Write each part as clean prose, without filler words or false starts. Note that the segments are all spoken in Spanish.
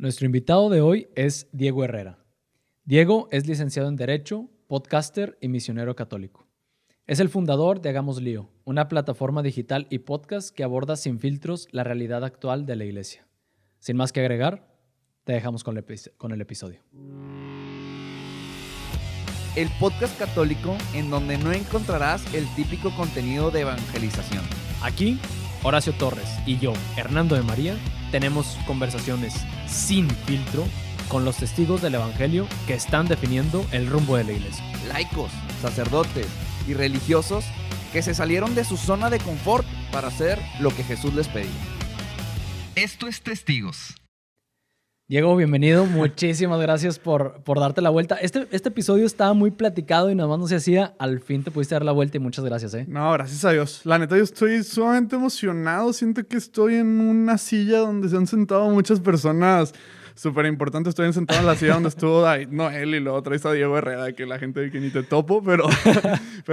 Nuestro invitado de hoy es Diego Herrera. Diego es licenciado en Derecho, podcaster y misionero católico. Es el fundador de Hagamos Lío, una plataforma digital y podcast que aborda sin filtros la realidad actual de la iglesia. Sin más que agregar, te dejamos con el episodio. El podcast católico en donde no encontrarás el típico contenido de evangelización. Aquí, Horacio Torres y yo, Hernando de María, tenemos conversaciones sin filtro con los testigos del evangelio que están definiendo el rumbo de la iglesia. Laicos, sacerdotes y religiosos que se salieron de su zona de confort para hacer lo que Jesús les pedía. Esto es Testigos. Diego, bienvenido. Muchísimas gracias por darte la vuelta. Este episodio estaba muy platicado y nada más no se hacía. Al fin te pudiste dar la vuelta y muchas gracias, ¿eh? No, gracias a Dios. La neta, yo estoy sumamente emocionado. Siento que estoy en una silla donde se han sentado muchas personas súper importantes. Estoy sentado en la silla donde estuvo David Noel y luego traes a Diego Herrera, que la gente de que ni te topo, pero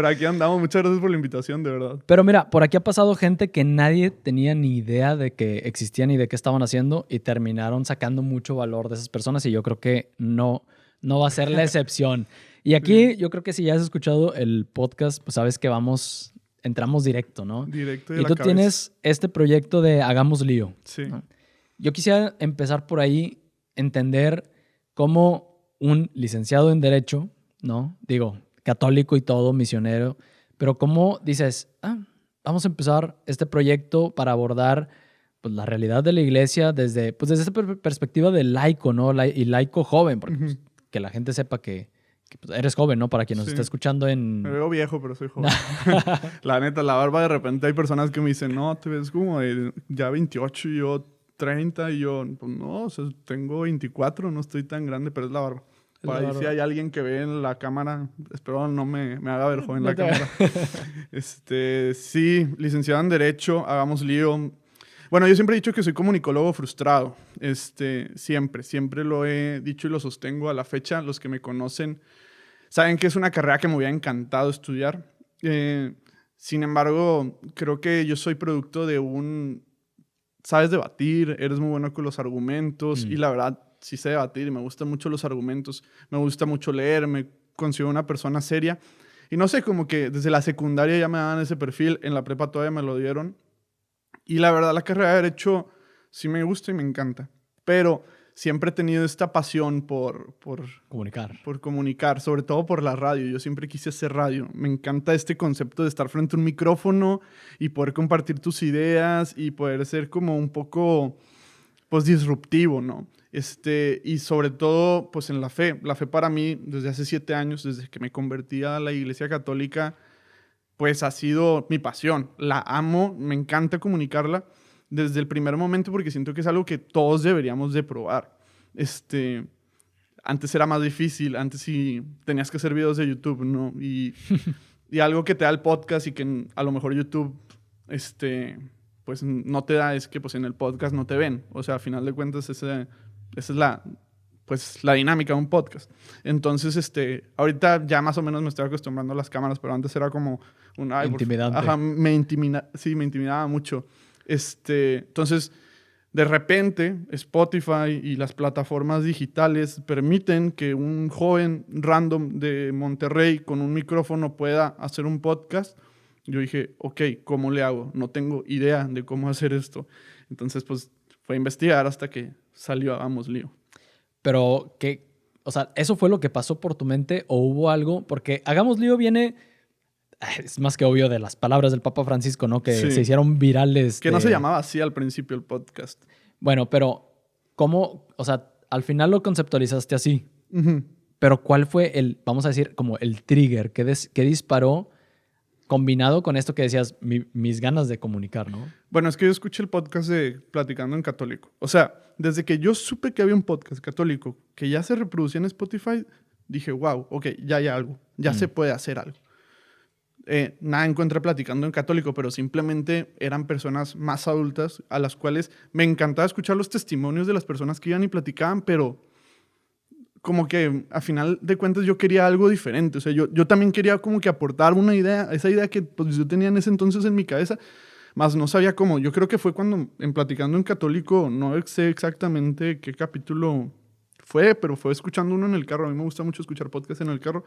aquí andamos. Muchas gracias por la invitación, de verdad. Pero mira, por aquí ha pasado gente que nadie tenía ni idea de que existían y de qué estaban haciendo y terminaron sacando mucho valor de esas personas y yo creo que no va a ser la excepción. Y aquí yo creo que si ya has escuchado el podcast, pues sabes que entramos directo, ¿no? Directo de y la tú cabeza. tienes este proyecto de Hagamos Lío. Sí. ¿No? Yo quisiera empezar por ahí, entender cómo un licenciado en Derecho, ¿no? Digo, católico y todo, misionero, pero cómo dices, vamos a empezar este proyecto para abordar pues, la realidad de la iglesia desde esta perspectiva de laico, ¿no? Y laico joven, porque pues, que la gente sepa que pues, eres joven, ¿no? Para quien nos está escuchando en... Me veo viejo, pero soy joven. La neta, la barba, de repente hay personas que me dicen, no, te ves como de ya 28 y yo 30 y yo, pues no, o sea, tengo 24, no estoy tan grande, pero es la barba. Por ahí si hay alguien que ve en la cámara, espero no me haga ver joven la cámara. Sí, licenciado en Derecho, Hagamos Lío. Bueno, yo siempre he dicho que soy comunicólogo frustrado. Siempre lo he dicho y lo sostengo a la fecha. Los que me conocen saben que es una carrera que me hubiera encantado estudiar. Sin embargo, creo que yo soy producto de sabes debatir, eres muy bueno con los argumentos y la verdad sí sé debatir y me gustan mucho los argumentos, me gusta mucho leer, me considero una persona seria y no sé, como que desde la secundaria ya me daban ese perfil, en la prepa todavía me lo dieron y la verdad la carrera de Derecho sí me gusta y me encanta, pero siempre he tenido esta pasión por comunicar, sobre todo por la radio. Yo siempre quise hacer radio. Me encanta este concepto de estar frente a un micrófono y poder compartir tus ideas y poder ser como un poco, pues, disruptivo, ¿no? Y sobre todo, pues, en la fe. La fe para mí, desde hace 7 años, desde que me convertí a la Iglesia Católica, pues, ha sido mi pasión. La amo, me encanta comunicarla desde el primer momento porque siento que es algo que todos deberíamos de probar. Antes era más difícil, antes sí tenías que hacer videos de YouTube, ¿no? Y algo que te da el podcast y que a lo mejor YouTube, pues no te da es que pues en el podcast no te ven. O sea, a final de cuentas esa es la dinámica de un podcast. Entonces, ahorita ya más o menos me estoy acostumbrando a las cámaras, pero antes era como intimidante. Ajá, me intimidaba mucho. Entonces, de repente, Spotify y las plataformas digitales permiten que un joven random de Monterrey con un micrófono pueda hacer un podcast. Yo dije, ok, ¿cómo le hago? No tengo idea de cómo hacer esto. Entonces, pues, fue a investigar hasta que salió Hagamos Lío. Pero, o sea, ¿eso fue lo que pasó por tu mente o hubo algo? Porque Hagamos Lío viene... Es más que obvio de las palabras del Papa Francisco, ¿no? Que se hicieron virales. Que no se llamaba así al principio el podcast. Bueno, pero ¿cómo? O sea, al final lo conceptualizaste así. Uh-huh. Pero ¿cuál fue vamos a decir, como el trigger que disparó combinado con esto que decías, mis ganas de comunicar, ¿no? Bueno, es que yo escuché el podcast de Platicando en Católico. O sea, desde que yo supe que había un podcast católico que ya se reproducía en Spotify, dije, wow, ok, ya hay algo. Ya se puede hacer algo. Nada en contra de Platicando en Católico, pero simplemente eran personas más adultas a las cuales me encantaba escuchar los testimonios de las personas que iban y platicaban, pero como que a final de cuentas yo quería algo diferente. O sea, yo también quería como que aportar una idea, esa idea que pues, yo tenía en ese entonces en mi cabeza, más no sabía cómo. Yo creo que fue cuando, en Platicando en Católico, no sé exactamente qué capítulo fue, pero fue escuchando uno en el carro. A mí me gusta mucho escuchar podcast en el carro,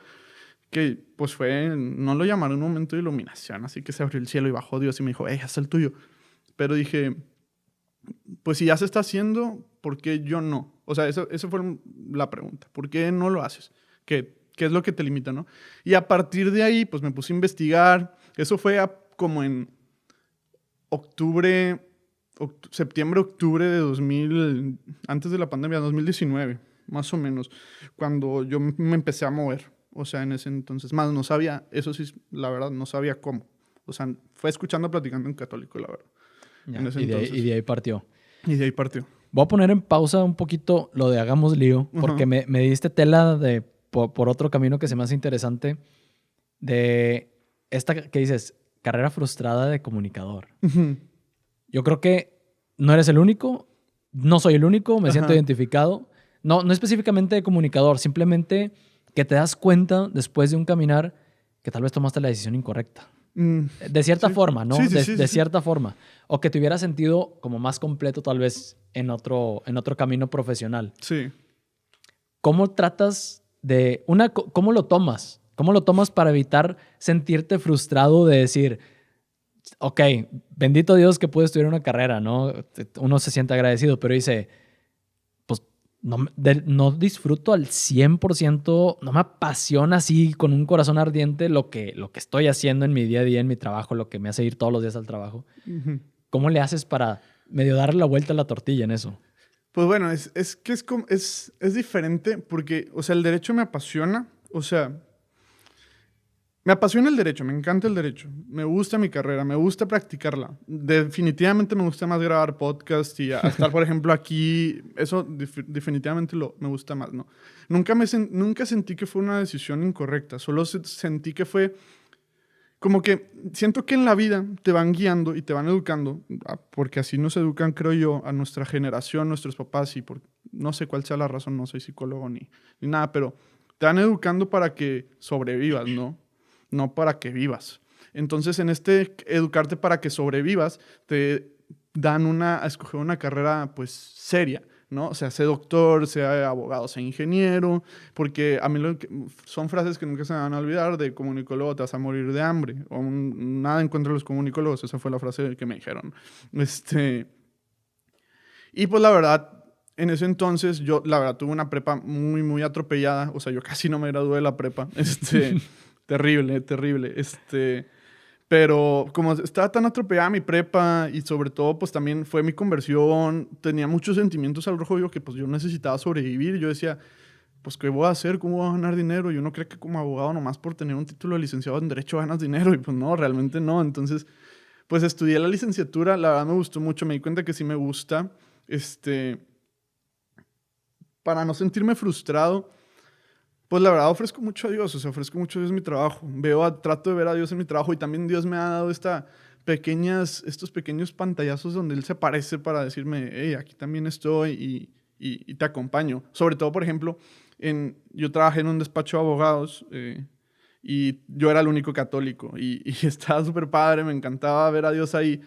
que pues fue, no lo llamaron un momento de iluminación, así que se abrió el cielo y bajó Dios y me dijo, haz el tuyo. Pero dije, pues si ya se está haciendo, ¿por qué yo no? O sea, eso fue la pregunta. ¿Por qué no lo haces? ¿Qué es lo que te limita, no? Y a partir de ahí, pues me puse a investigar. Eso fue como en septiembre, octubre de 2000, antes de la pandemia, 2019, más o menos, cuando yo me empecé a mover. O sea, en ese entonces, más no sabía, eso sí, la verdad, no sabía cómo. O sea, fue escuchando, Platicando en Católico, la verdad. Ya, En ese y de ahí partió. Y de ahí partió. Voy a poner en pausa un poquito lo de Hagamos Lío, porque me diste tela por otro camino que se me hace interesante, de esta que dices, carrera frustrada de comunicador. Yo creo que no eres el único, no soy el único, me siento identificado. No específicamente de comunicador, simplemente que te das cuenta después de un caminar que tal vez tomaste la decisión incorrecta. De cierta forma, ¿no? De cierta forma. O que te hubieras sentido como más completo tal vez en otro camino profesional. Sí. ¿Cómo tratas de... ¿Cómo lo tomas? ¿Cómo lo tomas para evitar sentirte frustrado de decir, ok, bendito Dios que pude estudiar una carrera, ¿no? Uno se siente agradecido, pero dice, pues no disfruto al 100%, no me apasiona así con un corazón ardiente lo que estoy haciendo en mi día a día, en mi trabajo, lo que me hace ir todos los días al trabajo. ¿Cómo le haces para medio darle la vuelta a la tortilla en eso? Pues bueno, es diferente porque, o sea, el derecho me apasiona, o sea, me apasiona el derecho, me encanta el derecho, me gusta mi carrera, me gusta practicarla. Definitivamente me gusta más grabar podcast y estar, por ejemplo, aquí, eso definitivamente me gusta más, ¿no? Nunca sentí que fue una decisión incorrecta, solo sentí que fue como que siento que en la vida te van guiando y te van educando, porque así nos educan, creo yo, a nuestra generación, nuestros papás, y no sé cuál sea la razón, no soy psicólogo ni nada, pero te van educando para que sobrevivas, ¿no? No para que vivas. Entonces, en educarte para que sobrevivas, te dan a escoger una carrera, pues, seria, ¿no? O sea, sé doctor, sea abogado, sea ingeniero, porque a mí son frases que nunca se me van a olvidar, de comunicólogo te vas a morir de hambre, o nada en contra de los comunicólogos, esa fue la frase que me dijeron. Y pues la verdad, en ese entonces yo, la verdad, tuve una prepa muy, muy atropellada, o sea, yo casi no me gradué de la prepa, terrible, pero como estaba tan atropellada mi prepa y sobre todo pues también fue mi conversión, tenía muchos sentimientos al rojo vivo que pues yo necesitaba sobrevivir. Yo decía, pues ¿qué voy a hacer? ¿Cómo voy a ganar dinero? Yo no creo que como abogado nomás por tener un título de licenciado en Derecho ganas dinero. Y pues no, realmente no. Entonces pues estudié la licenciatura, la verdad me gustó mucho, me di cuenta que sí me gusta. Para no sentirme frustrado, pues la verdad ofrezco mucho a Dios, o sea, ofrezco mucho a Dios en mi trabajo. Trato de ver a Dios en mi trabajo y también Dios me ha dado estos pequeños pantallazos donde Él se aparece para decirme, hey, aquí también estoy y te acompaño. Sobre todo, por ejemplo, yo trabajé en un despacho de abogados y yo era el único católico y estaba súper padre, me encantaba ver a Dios ahí.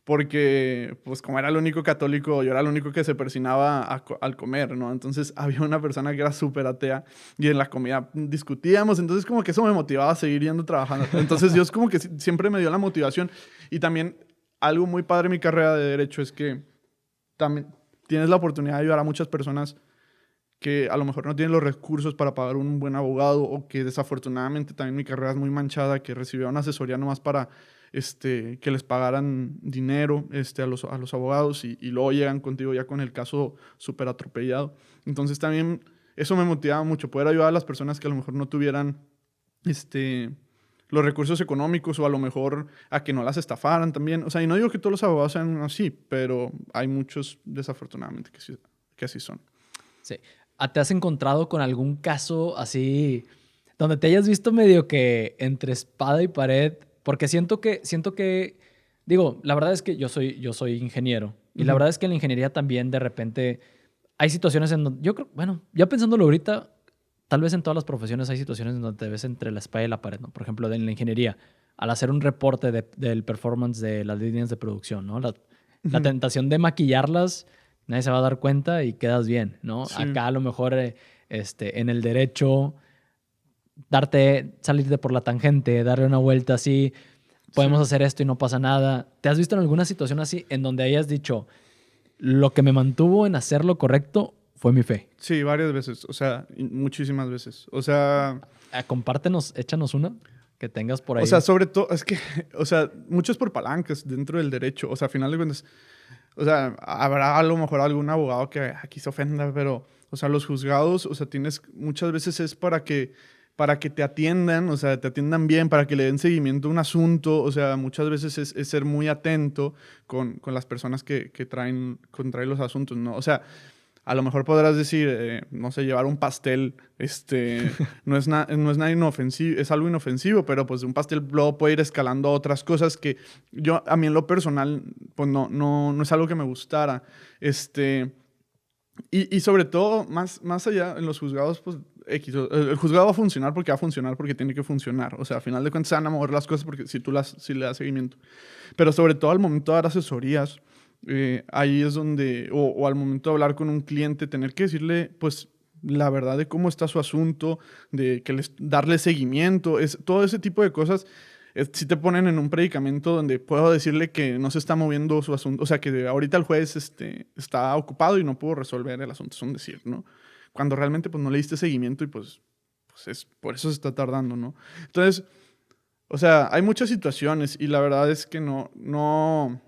Porque, pues, como era el único católico, yo era el único que se persinaba al comer, ¿no? Entonces, había una persona que era súper atea y en la comida discutíamos. Entonces, como que eso me motivaba a seguir yendo trabajando. Entonces, Dios como que siempre me dio la motivación. Y también, algo muy padre en mi carrera de Derecho es que también tienes la oportunidad de ayudar a muchas personas que a lo mejor no tienen los recursos para pagar un buen abogado o que desafortunadamente también mi carrera es muy manchada, que recibía una asesoría nomás para que les pagaran dinero a los abogados y luego llegan contigo ya con el caso súper atropellado. Entonces también eso me motivaba mucho, poder ayudar a las personas que a lo mejor no tuvieran los recursos económicos o a lo mejor a que no las estafaran también. O sea, y no digo que todos los abogados sean así, pero hay muchos desafortunadamente que así son. Sí. ¿Te has encontrado con algún caso así donde te hayas visto medio que entre espada y pared? Porque siento que, digo, la verdad es que yo soy ingeniero. Y la verdad es que en la ingeniería también de repente hay situaciones en donde yo creo, bueno, ya pensándolo ahorita, tal vez en todas las profesiones hay situaciones en donde te ves entre la espalda y la pared, ¿no? Por ejemplo, en la ingeniería, al hacer un reporte del performance de las líneas de producción, ¿no? La tentación de maquillarlas, nadie se va a dar cuenta y quedas bien, ¿no? Sí. Acá a lo mejor en el derecho, salirte por la tangente, darle una vuelta así, podemos hacer esto y no pasa nada. ¿Te has visto en alguna situación así en donde hayas dicho, lo que me mantuvo en hacer lo correcto fue mi fe? Sí, varias veces. O sea, muchísimas veces. O sea... Compártenos, échanos una que tengas por ahí. O sea, sobre todo, es que, o sea, mucho es por palancas dentro del derecho. O sea, a final de cuentas, o sea, habrá a lo mejor algún abogado que aquí se ofenda, pero, o sea, los juzgados, o sea, muchas veces es para que te atiendan, o sea, te atiendan bien, para que le den seguimiento a un asunto. O sea, muchas veces es ser muy atento con las personas que traen los asuntos, ¿no? O sea, a lo mejor podrás decir, no sé, llevar un pastel, no es nada inofensivo, es algo inofensivo, pero pues un pastel luego puede ir escalando a otras cosas que a mí en lo personal, pues no es algo que me gustara. Y sobre todo, más allá en los juzgados, pues el juzgado va a funcionar porque tiene que funcionar. O sea, al final de cuentas se van a mover las cosas porque si le das seguimiento. Pero sobre todo al momento de dar asesorías, ahí es donde, o al momento de hablar con un cliente, tener que decirle, pues, la verdad de cómo está su asunto, de darle seguimiento, todo ese tipo de cosas. Si te ponen en un predicamento donde puedo decirle que no se está moviendo su asunto, o sea, que ahorita el juez está ocupado y no pudo resolver el asunto, es un decir, ¿no? Cuando realmente pues no le diste seguimiento y pues por eso se está tardando, ¿no? Entonces, o sea, hay muchas situaciones y la verdad es que no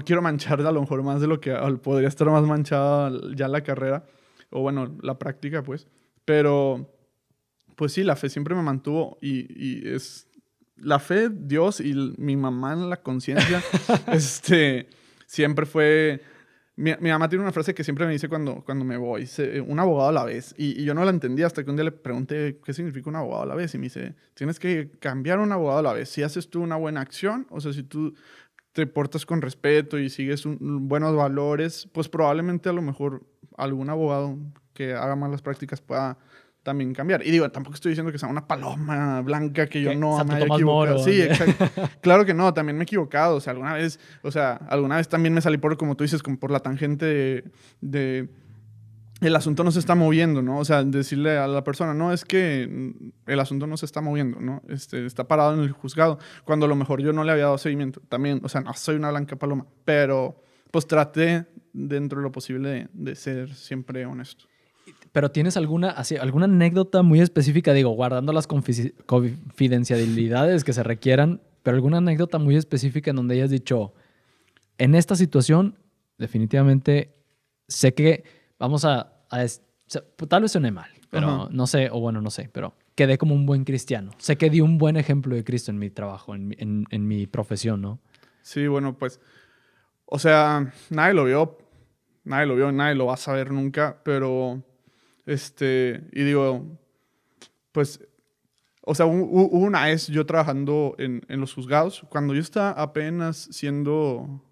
quiero manchar a lo mejor más de lo que podría estar más manchada ya la carrera, o bueno, la práctica, pues. Pero, pues sí, la fe siempre me mantuvo y es... La fe, Dios y mi mamá en la conciencia, siempre fue... Mi mamá tiene una frase que siempre me dice cuando me voy, un abogado a la vez. Y yo no la entendía hasta que un día le pregunté qué significa un abogado a la vez. Y me dice, tienes que cambiar un abogado a la vez. Si haces tú una buena acción, o sea, si tú te portas con respeto y sigues buenos valores, pues probablemente a lo mejor algún abogado que haga malas prácticas pueda también cambiar. Y digo, tampoco estoy diciendo que sea una paloma blanca que yo no me haya equivocado. Sí, exacto. Claro que no, también me he equivocado. O sea, alguna vez también me salí como tú dices, como por la tangente de el asunto no se está moviendo, ¿no? O sea, decirle a la persona, no, es que el asunto no se está moviendo, ¿no? Está parado en el juzgado, cuando a lo mejor yo no le había dado seguimiento. También, o sea, no soy una blanca paloma, pero pues traté dentro de lo posible de ser siempre honesto. ¿Pero tienes alguna anécdota muy específica, digo, guardando las confidencialidades que se requieran, pero alguna anécdota muy específica en donde hayas dicho, en esta situación, definitivamente sé que vamos tal vez suene mal, pero no sé, pero quedé como un buen cristiano. Sé que di un buen ejemplo de Cristo en mi trabajo, en mi profesión, ¿no? Sí, bueno, pues, o sea, nadie lo vio, nadie lo va a saber nunca, pero... y digo, pues, o sea, hubo una vez yo trabajando en los juzgados, cuando yo estaba apenas siendo,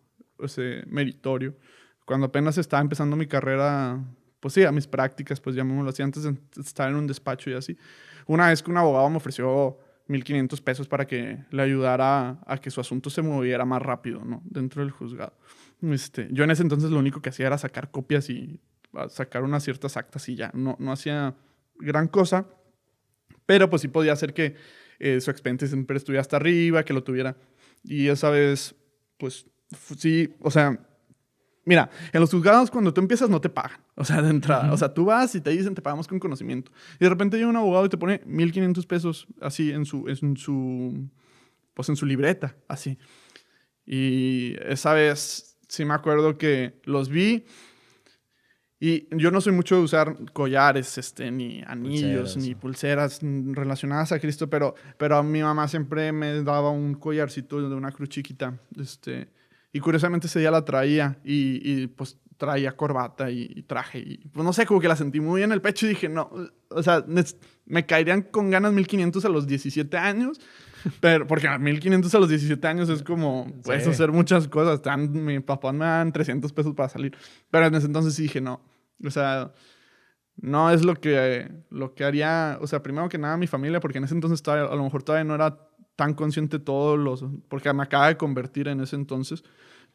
meritorio, cuando apenas estaba empezando mi carrera, pues sí, a mis prácticas, pues llamémoslo así, antes de estar en un despacho y así. Una vez que un abogado me ofreció 1,500 pesos para que le ayudara a que su asunto se moviera más rápido, ¿no? Dentro del juzgado. Yo en ese entonces lo único que hacía era sacar copias y a sacar unas ciertas actas y ya. No hacía gran cosa, pero pues sí podía hacer que su expediente siempre estuviera hasta arriba, que lo tuviera. Y esa vez, pues sí, o sea, mira, en los juzgados cuando tú empiezas no te pagan, o sea, de entrada. O sea, tú vas y te dicen, te pagamos con conocimiento. Y de repente llega un abogado y te pone 1,500 pesos así en su libreta, así. Y esa vez sí me acuerdo que los vi. Y yo no soy mucho de usar collares, ni anillos, ni pulseras relacionadas a Cristo, pero a mi mamá siempre me daba un collarcito de una cruz chiquita. Y curiosamente ese día la traía y pues traía corbata y traje. Y pues no sé, como que la sentí muy en el pecho y dije, no, o sea, me caerían con ganas 1,500 a los 17 años. Pero, porque 1,500 a los 17 años es como, puedes hacer muchas cosas. Mi papá me dan 300 pesos para salir. Pero en ese entonces sí dije, no. O sea, no es lo que haría, o sea, primero que nada mi familia, porque en ese entonces a lo mejor todavía no era tan consciente porque me acaba de convertir en ese entonces,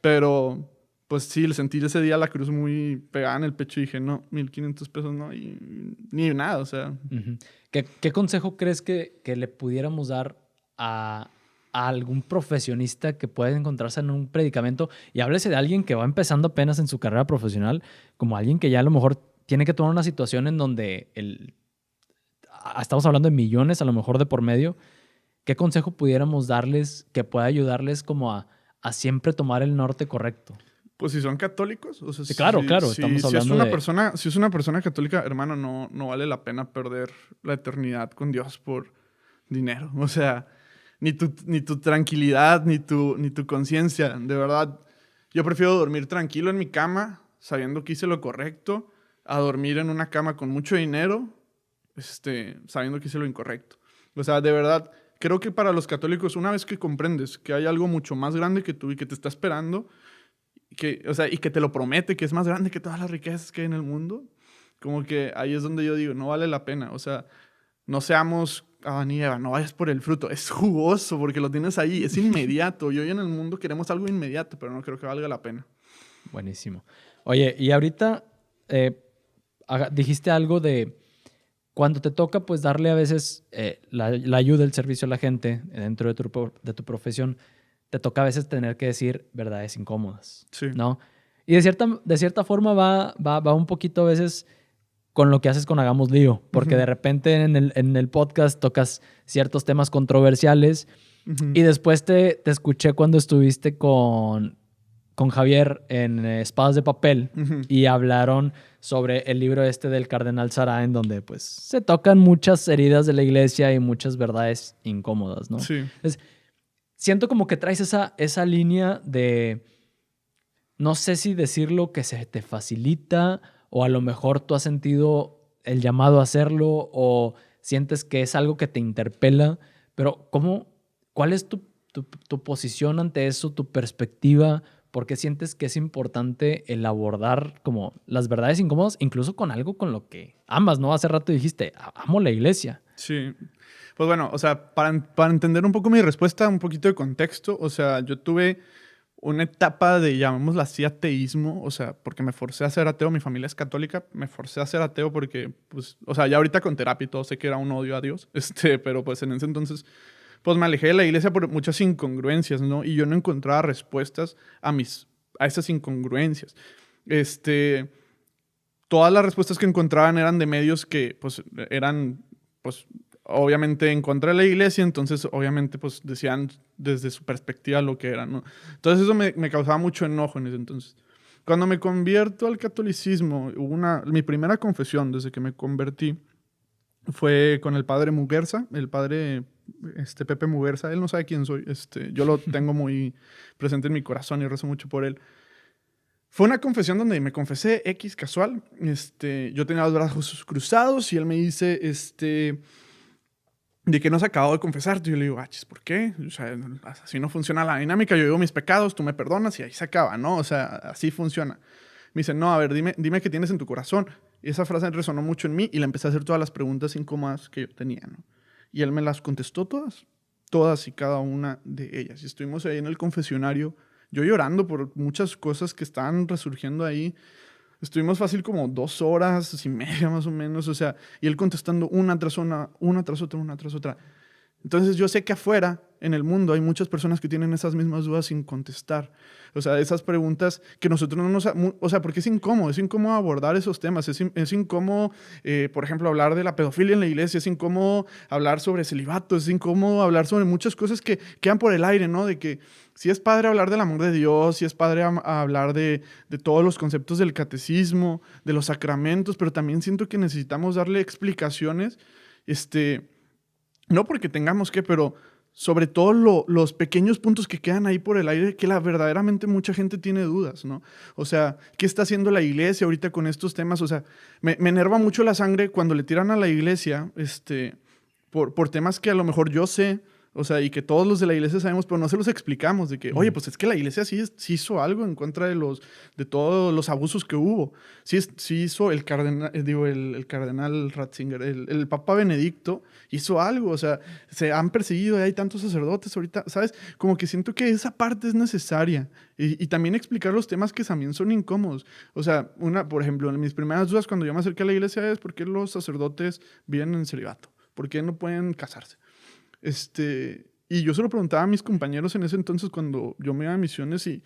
pero pues sí, el sentir ese día la cruz muy pegada en el pecho y dije, no, 1,500 pesos no, y ni nada, o sea. Uh-huh. ¿Qué consejo crees que le pudiéramos dar a algún profesionista que pueda encontrarse en un predicamento? Y háblese de alguien que va empezando apenas en su carrera profesional, como alguien que ya a lo mejor tiene que tomar una situación en donde estamos hablando de millones a lo mejor de por medio. ¿Qué consejo pudiéramos darles que pueda ayudarles como a siempre tomar el norte correcto? Pues si son católicos, o sea, sí, claro, estamos hablando si es una persona católica, hermano, no vale la pena perder la eternidad con Dios por dinero. O sea, ni tu tranquilidad, ni tu conciencia. De verdad, yo prefiero dormir tranquilo en mi cama, sabiendo que hice lo correcto, a dormir en una cama con mucho dinero, sabiendo que hice lo incorrecto. O sea, de verdad, creo que para los católicos, una vez que comprendes que hay algo mucho más grande que tú y que te está esperando, y que te lo promete, que es más grande que todas las riquezas que hay en el mundo, como que ahí es donde yo digo, no vale la pena. O sea, no seamos Adán y Eva, no vayas por el fruto. Es jugoso porque lo tienes ahí, es inmediato. Y hoy en el mundo queremos algo inmediato, pero no creo que valga la pena. Buenísimo. Oye, y ahorita dijiste algo de cuando te toca pues darle a veces la ayuda, el servicio a la gente dentro de tu profesión, te toca a veces tener que decir verdades incómodas, sí, ¿no? Y de cierta forma va un poquito a veces con lo que haces con Hagamos Lío, porque de repente en el podcast tocas ciertos temas controversiales y después te escuché cuando estuviste con Javier en Espadas de Papel y hablaron sobre el libro del Cardenal Sará, en donde pues se tocan muchas heridas de la iglesia y muchas verdades incómodas, ¿no? Sí. Entonces, siento como que traes esa línea de, no sé si decirlo, que se te facilita o a lo mejor tú has sentido el llamado a hacerlo o sientes que es algo que te interpela, pero ¿cuál es tu posición ante eso, tu perspectiva? ¿Por qué sientes que es importante el abordar como las verdades incómodas, incluso con algo con lo que amas, ¿no? Hace rato dijiste, amo la iglesia. Sí. Pues bueno, o sea, para entender un poco mi respuesta, un poquito de contexto, o sea, yo tuve una etapa de, llamémosla así, ateísmo, o sea, porque me forcé a ser ateo, mi familia es católica, me forcé a ser ateo porque, pues, o sea, ya ahorita con terapia y todo sé que era un odio a Dios, pero pues en ese entonces, pues me alejé de la iglesia por muchas incongruencias, ¿no? Y yo no encontraba respuestas a esas incongruencias. Todas las respuestas que encontraban eran de medios que, pues, eran, pues, obviamente en contra de la iglesia, entonces obviamente pues decían desde su perspectiva lo que era, ¿no? Entonces eso me causaba mucho enojo en ese entonces. Cuando me convierto al catolicismo, mi primera confesión desde que me convertí fue con el padre Muguerza, el padre Pepe Muguerza. Él no sabe quién soy, yo lo tengo muy presente en mi corazón y rezo mucho por él. Fue una confesión donde me confesé casual. Yo tenía los brazos cruzados y él me dice, de que no se acabó de confesarte. Yo le digo, ¿por qué? O sea, así no funciona la dinámica. Yo digo mis pecados, tú me perdonas y ahí se acaba, ¿no? O sea, así funciona. Me dice, no, a ver, dime qué tienes en tu corazón. Y esa frase resonó mucho en mí y le empecé a hacer todas las preguntas incómodas que yo tenía, ¿no? Y él me las contestó todas y cada una de ellas. Y estuvimos ahí en el confesionario, yo llorando por muchas cosas que estaban resurgiendo ahí. Estuvimos fácil como 2 horas y media más o menos, o sea, y él contestando una tras otra. Entonces yo sé que afuera, en el mundo, hay muchas personas que tienen esas mismas dudas sin contestar. O sea, esas preguntas que nosotros no nos... O sea, porque es incómodo abordar esos temas. Es incómodo, por ejemplo, hablar de la pedofilia en la iglesia. Es incómodo hablar sobre celibato. Es incómodo hablar sobre muchas cosas que quedan por el aire, ¿no? De que sí es padre hablar del amor de Dios, sí es padre hablar de todos los conceptos del catecismo, de los sacramentos, pero también siento que necesitamos darle explicaciones, no porque tengamos que, pero sobre todo los pequeños puntos que quedan ahí por el aire, que verdaderamente mucha gente tiene dudas, ¿no? O sea, ¿qué está haciendo la iglesia ahorita con estos temas? O sea, me enerva mucho la sangre cuando le tiran a la iglesia por temas que a lo mejor yo sé, O sea, y que todos los de la iglesia sabemos, pero no se los explicamos de que, oye, pues es que la iglesia sí hizo algo en contra de todos los abusos que hubo. Sí hizo el cardenal, el cardenal Ratzinger, el Papa Benedicto hizo algo. O sea, se han perseguido y hay tantos sacerdotes ahorita, ¿sabes? Como que siento que esa parte es necesaria. Y también explicar los temas que también son incómodos. O sea, por ejemplo, en mis primeras dudas cuando yo me acerqué a la iglesia es por qué los sacerdotes viven en celibato, por qué no pueden casarse. Y yo se lo preguntaba a mis compañeros en ese entonces cuando yo me iba a misiones y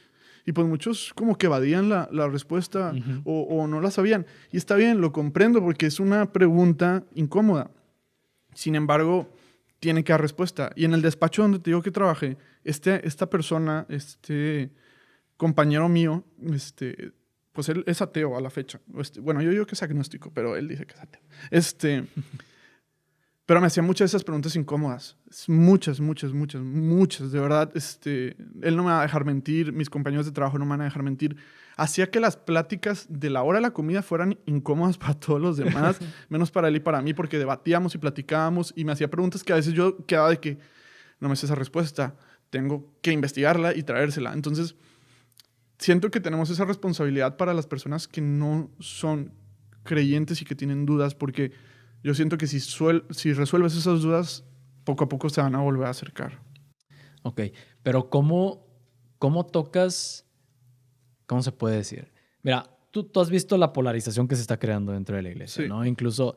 pues muchos como que evadían la respuesta o no la sabían. Y está bien, lo comprendo porque es una pregunta incómoda. Sin embargo, tiene que dar respuesta. Y en el despacho donde te digo que trabajé, esta persona, compañero mío, pues él es ateo a la fecha. Bueno, yo digo que es agnóstico, pero él dice que es ateo. Pero me hacía muchas de esas preguntas incómodas. Muchas, de verdad. Él no me va a dejar mentir, mis compañeros de trabajo no me van a dejar mentir. Hacía que las pláticas de la hora de la comida fueran incómodas para todos los demás, menos para él y para mí, porque debatíamos y platicábamos y me hacía preguntas que a veces yo quedaba de que no me sé esa respuesta, tengo que investigarla y traérsela. Entonces, siento que tenemos esa responsabilidad para las personas que no son creyentes y que tienen dudas, porque yo siento que si resuelves esas dudas, poco a poco se van a volver a acercar. Ok, pero ¿cómo tocas? ¿Cómo se puede decir? Mira, tú has visto la polarización que se está creando dentro de la iglesia, sí. ¿no? Incluso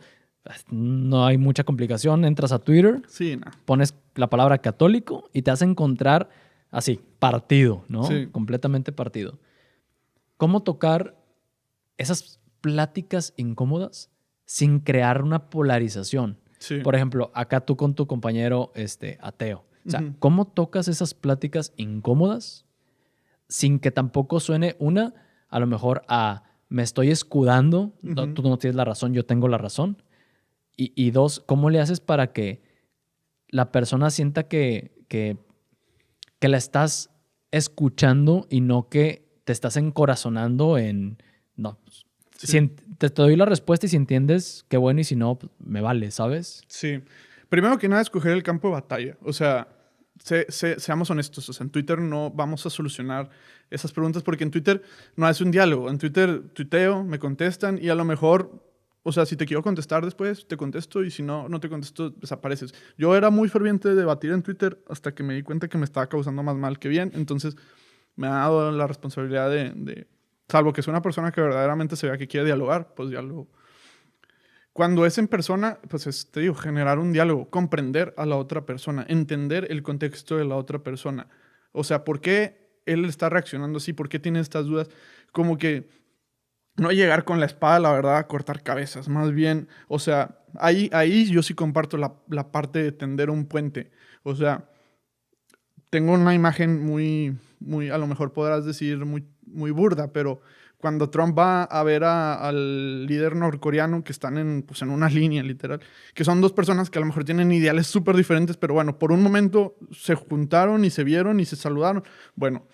no hay mucha complicación. Entras a Twitter, sí, no. pones la palabra católico y te hace encontrar así, partido, ¿no? Sí. Completamente partido. ¿Cómo tocar esas pláticas incómodas sin crear una polarización? Sí. Por ejemplo, acá tú con tu compañero ateo. O sea, ¿cómo tocas esas pláticas incómodas sin que tampoco suene a lo mejor me estoy escudando, tú no tienes la razón, yo tengo la razón? Y dos, ¿cómo le haces para que la persona sienta que la estás escuchando y no que te estás encorazonando en... No, sí. Si te doy la respuesta y si entiendes, qué bueno, y si no, pues, me vale, ¿sabes? Sí. Primero que nada, escoger el campo de batalla. O sea, seamos honestos. O sea, en Twitter no vamos a solucionar esas preguntas porque en Twitter no es un diálogo. En Twitter tuiteo, me contestan y a lo mejor, o sea, si te quiero contestar después, te contesto y si no, no te contesto, desapareces. Yo era muy ferviente de debatir en Twitter hasta que me di cuenta que me estaba causando más mal que bien. Entonces, me ha dado la responsabilidad de salvo que sea una persona que verdaderamente se vea que quiere dialogar, pues diálogo. Cuando es en persona, pues te digo, generar un diálogo, comprender a la otra persona, entender el contexto de la otra persona. O sea, ¿por qué él está reaccionando así? ¿Por qué tiene estas dudas? Como que no llegar con la espada, la verdad, a cortar cabezas. Más bien, o sea, ahí yo sí comparto la parte de tender un puente. O sea, tengo una imagen muy, a lo mejor podrás decir muy burda, pero cuando Trump va a ver al líder norcoreano que están en una línea literal, que son dos personas que a lo mejor tienen ideales súper diferentes, pero bueno, por un momento se juntaron y se vieron y se saludaron. Bueno,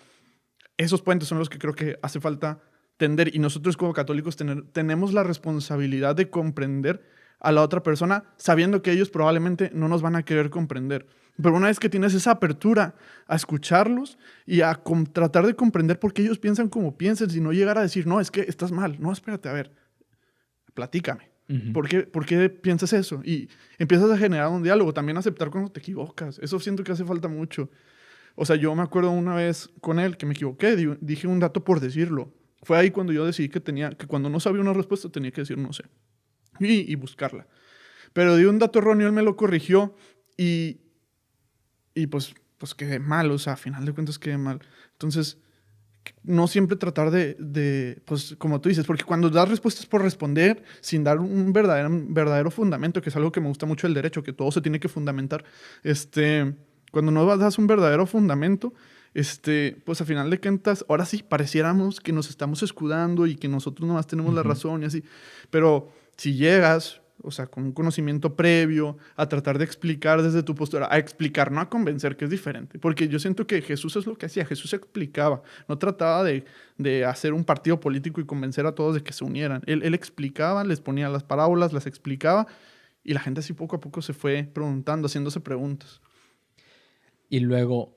esos puentes son los que creo que hace falta tender y nosotros como católicos tenemos la responsabilidad de comprender a la otra persona sabiendo que ellos probablemente no nos van a querer comprender. Pero una vez que tienes esa apertura a escucharlos y a tratar de comprender por qué ellos piensan como piensan y no llegar a decir, no, es que estás mal. No, espérate, a ver, platícame. ¿Por qué piensas eso? Y empiezas a generar un diálogo. También aceptar cuando te equivocas. Eso siento que hace falta mucho. O sea, yo me acuerdo una vez con él que me equivoqué. Dije un dato por decirlo. Fue ahí cuando yo decidí que cuando no sabía una respuesta tenía que decir no sé. Y buscarla. Pero di un dato erróneo, él me lo corrigió y pues quedé mal, o sea, a final de cuentas quedé mal. Entonces, no siempre tratar pues como tú dices, porque cuando das respuestas por responder, sin dar un verdadero fundamento, que es algo que me gusta mucho del derecho, que todo se tiene que fundamentar, cuando no das un verdadero fundamento, pues a final de cuentas, ahora sí, pareciéramos que nos estamos escudando y que nosotros nomás tenemos la razón y así, pero si llegas, o sea, con un conocimiento previo, a tratar de explicar desde tu postura, a explicar, no a convencer, que es diferente. Porque yo siento que Jesús es lo que hacía, Jesús explicaba, no trataba de hacer un partido político y convencer a todos de que se unieran. Él explicaba, les ponía las parábolas, las explicaba, y la gente así poco a poco se fue preguntando, haciéndose preguntas. Y luego,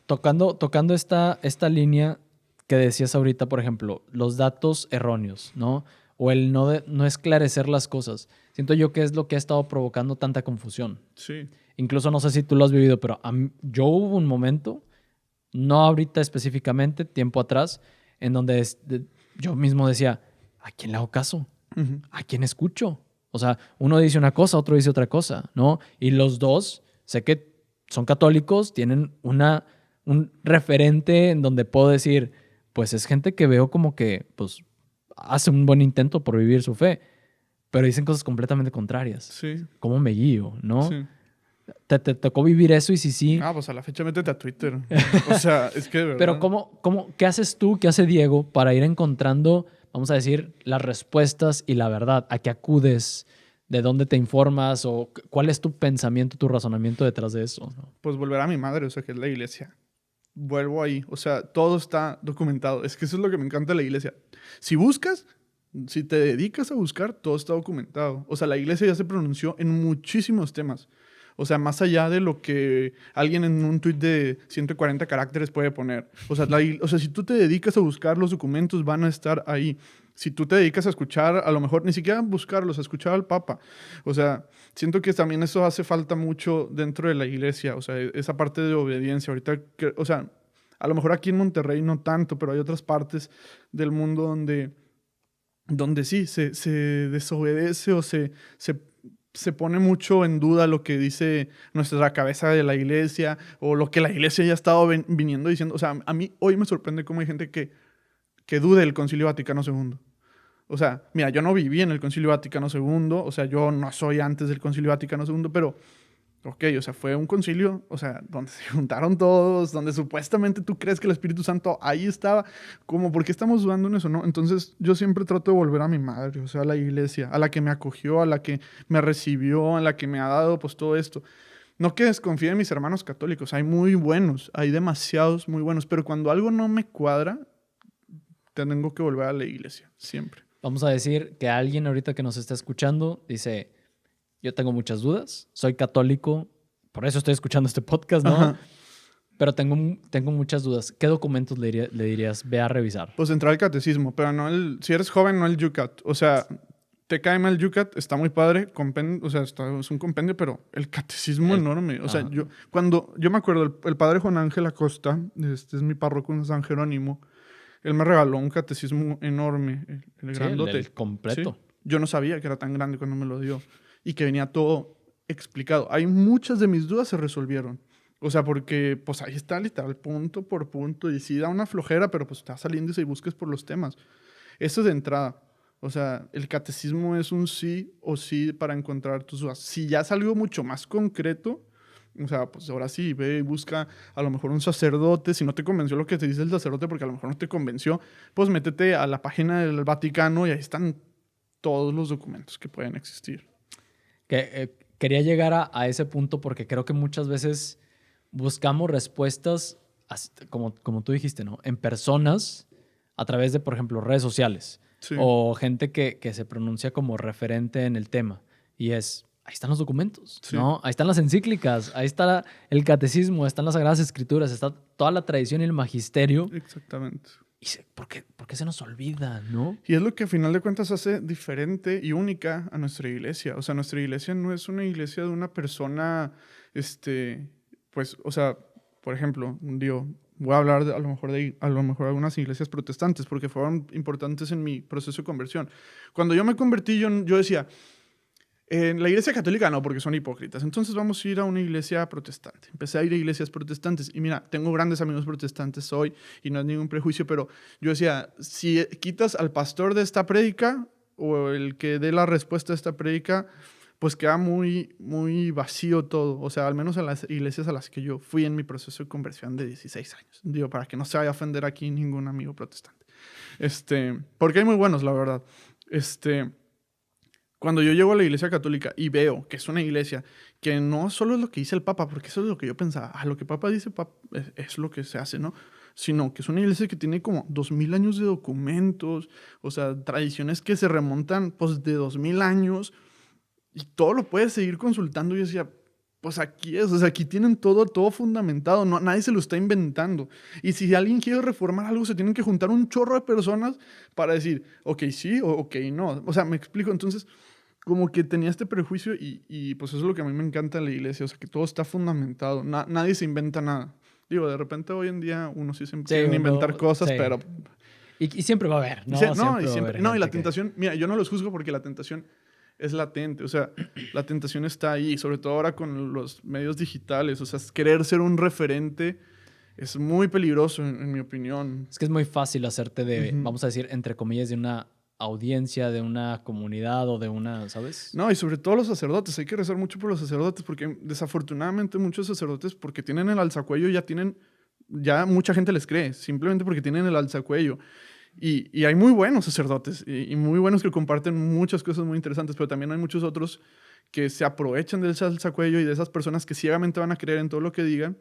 tocando esta línea que decías ahorita, por ejemplo, los datos erróneos, ¿no? O el no esclarecer las cosas. Siento yo que es lo que ha estado provocando tanta confusión. Sí. Incluso no sé si tú lo has vivido, pero yo hubo un momento, no ahorita específicamente, tiempo atrás, en donde yo mismo decía, ¿a quién le hago caso? Ujú. ¿A quién escucho? O sea, uno dice una cosa, otro dice otra cosa, ¿no? Y los dos, sé que son católicos, tienen un referente en donde puedo decir, pues es gente que veo como que, pues, hace un buen intento por vivir su fe, pero dicen cosas completamente contrarias. Sí. ¿Cómo me guío, no? Sí. ¿Te tocó vivir eso? Y sí. Ah, pues a la fecha métete a Twitter. O sea, es que de verdad. Pero ¿qué haces tú, qué hace Diego para ir encontrando, vamos a decir, las respuestas y la verdad? ¿A qué acudes? ¿De dónde te informas? ¿O cuál es tu pensamiento, tu razonamiento detrás de eso? ¿No? Pues volver a mi madre, o sea, que es la iglesia. Vuelvo ahí. O sea, todo está documentado. Es que eso es lo que me encanta de la iglesia. Si buscas, si te dedicas a buscar, todo está documentado. O sea, la iglesia ya se pronunció en muchísimos temas. O sea, más allá de lo que alguien en un tuit de 140 caracteres puede poner. O sea, si tú te dedicas a buscar, los documentos van a estar ahí. Si tú te dedicas a escuchar, a lo mejor ni siquiera buscarlos, a escuchar al Papa. O sea, siento que también eso hace falta mucho dentro de la iglesia. O sea, esa parte de obediencia. Ahorita, o sea, a lo mejor aquí en Monterrey no tanto, pero hay otras partes del mundo donde sí, se desobedece o se pone mucho en duda lo que dice nuestra cabeza de la iglesia o lo que la iglesia ya ha estado viniendo diciendo. O sea, a mí hoy me sorprende cómo hay gente que dude del Concilio Vaticano II. O sea, mira, yo no viví en el Concilio Vaticano II, o sea, yo no soy antes del Concilio Vaticano II, pero, ok, o sea, fue un concilio, o sea, donde se juntaron todos, donde supuestamente tú crees que el Espíritu Santo ahí estaba, como, ¿por qué estamos dudando en eso, no? Entonces, yo siempre trato de volver a mi madre, o sea, a la iglesia, a la que me acogió, a la que me recibió, a la que me ha dado, pues, todo esto. No que desconfíe de mis hermanos católicos, hay muy buenos, hay demasiados muy buenos, pero cuando algo no me cuadra, tengo que volver a la iglesia, siempre. Vamos a decir que alguien ahorita que nos está escuchando dice, yo tengo muchas dudas, soy católico, por eso estoy escuchando este podcast, ¿no? Ajá. Pero tengo muchas dudas. ¿Qué documentos le dirías, ve a revisar? Pues entrar al catecismo, pero no si eres joven, no el YUCAT. O sea, te cae mal el YUCAT, está muy padre, o sea, es un compendio, pero el catecismo enorme. O sea, yo me acuerdo, el padre Juan Ángel Acosta, este es mi párroco en San Jerónimo, él me regaló un catecismo enorme, el grandote. El completo. Sí. Yo no sabía que era tan grande cuando me lo dio y que venía todo explicado. Hay muchas de mis dudas se resolvieron. O sea, porque pues ahí está literal punto por punto y sí da una flojera, pero pues está saliendo y se busques por los temas. Eso es de entrada. O sea, el catecismo es un sí o sí para encontrar tus dudas. Si ya es algo mucho más concreto, o sea, pues ahora sí, ve y busca a lo mejor un sacerdote. Si no te convenció lo que te dice el sacerdote, porque a lo mejor no te convenció, pues métete a la página del Vaticano y ahí están todos los documentos que pueden existir. Quería llegar a ese punto porque creo que muchas veces buscamos respuestas, como tú dijiste, ¿no? En personas, a través de, por ejemplo, redes sociales. Sí. O gente que se pronuncia como referente en el tema. Y ahí están los documentos, Sí. ¿no? Ahí están las encíclicas, ahí está el catecismo, están las Sagradas Escrituras, está toda la tradición y el magisterio. Exactamente. ¿Y por qué se nos olvida, no? Y es lo que a final de cuentas hace diferente y única a nuestra iglesia. O sea, nuestra iglesia no es una iglesia de una persona, pues, o sea, por ejemplo, voy a hablar a lo mejor de algunas iglesias protestantes porque fueron importantes en mi proceso de conversión. Cuando yo me convertí, yo decía, en la iglesia católica no, porque son hipócritas. Entonces vamos a ir a una iglesia protestante. Empecé a ir a iglesias protestantes. Y mira, tengo grandes amigos protestantes hoy y no es ningún prejuicio, pero yo decía, si quitas al pastor de esta prédica o el que dé la respuesta a esta prédica, pues queda muy, muy vacío todo. O sea, al menos en las iglesias a las que yo fui en mi proceso de conversión de 16 años. Digo, para que no se vaya a ofender aquí ningún amigo protestante. Porque hay muy buenos, la verdad. Cuando yo llego a la iglesia católica y veo que es una iglesia que no solo es lo que dice el Papa, porque eso es lo que yo pensaba, lo que el Papa dice es lo que se hace, ¿no? Sino que es una iglesia que tiene como 2000 años de documentos, o sea, tradiciones que se remontan pues de 2000 años y todo lo puedes seguir consultando. Y yo decía, pues aquí es, o sea, aquí tienen todo fundamentado, no, nadie se lo está inventando. Y si alguien quiere reformar algo, se tienen que juntar un chorro de personas para decir, ok, sí o ok, no. O sea, me explico, entonces, como que tenía este prejuicio y pues eso es lo que a mí me encanta de la iglesia, o sea, que todo está fundamentado, nadie se inventa nada. Digo, de repente hoy en día uno sí se quiere inventar cosas, sí. pero... Y siempre va a haber, ¿no? Y la tentación, mira, yo no los juzgo porque la tentación es latente, o sea, la tentación está ahí, sobre todo ahora con los medios digitales, o sea, querer ser un referente es muy peligroso, en mi opinión. Es que es muy fácil hacerte de, vamos a decir, entre comillas, de una audiencia, de una comunidad o de una, ¿sabes? No, y sobre todo los sacerdotes, hay que rezar mucho por los sacerdotes, porque desafortunadamente muchos sacerdotes, porque tienen el alzacuello, ya mucha gente les cree, simplemente porque tienen el alzacuello. Y hay muy buenos sacerdotes y muy buenos que comparten muchas cosas muy interesantes, pero también hay muchos otros que se aprovechan del alzacuello y de esas personas que ciegamente van a creer en todo lo que digan.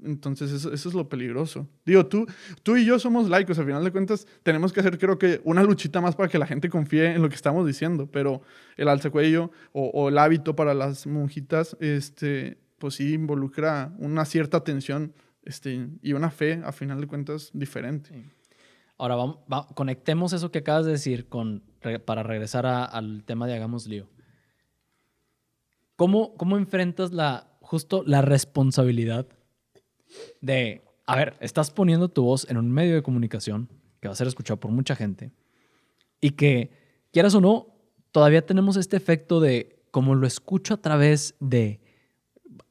Entonces eso es lo peligroso. Digo, tú y yo somos laicos, al final de cuentas tenemos que hacer, creo que, una luchita más para que la gente confíe en lo que estamos diciendo, pero el alzacuello o el hábito para las monjitas, pues sí involucra una cierta atención y una fe, a final de cuentas, diferente. Sí. Ahora, conectemos eso que acabas de decir para regresar al tema de Hagamos Lío. ¿Cómo enfrentas justo la responsabilidad de, a ver, estás poniendo tu voz en un medio de comunicación que va a ser escuchado por mucha gente y que, quieras o no, todavía tenemos este efecto de, como lo escucho a través de,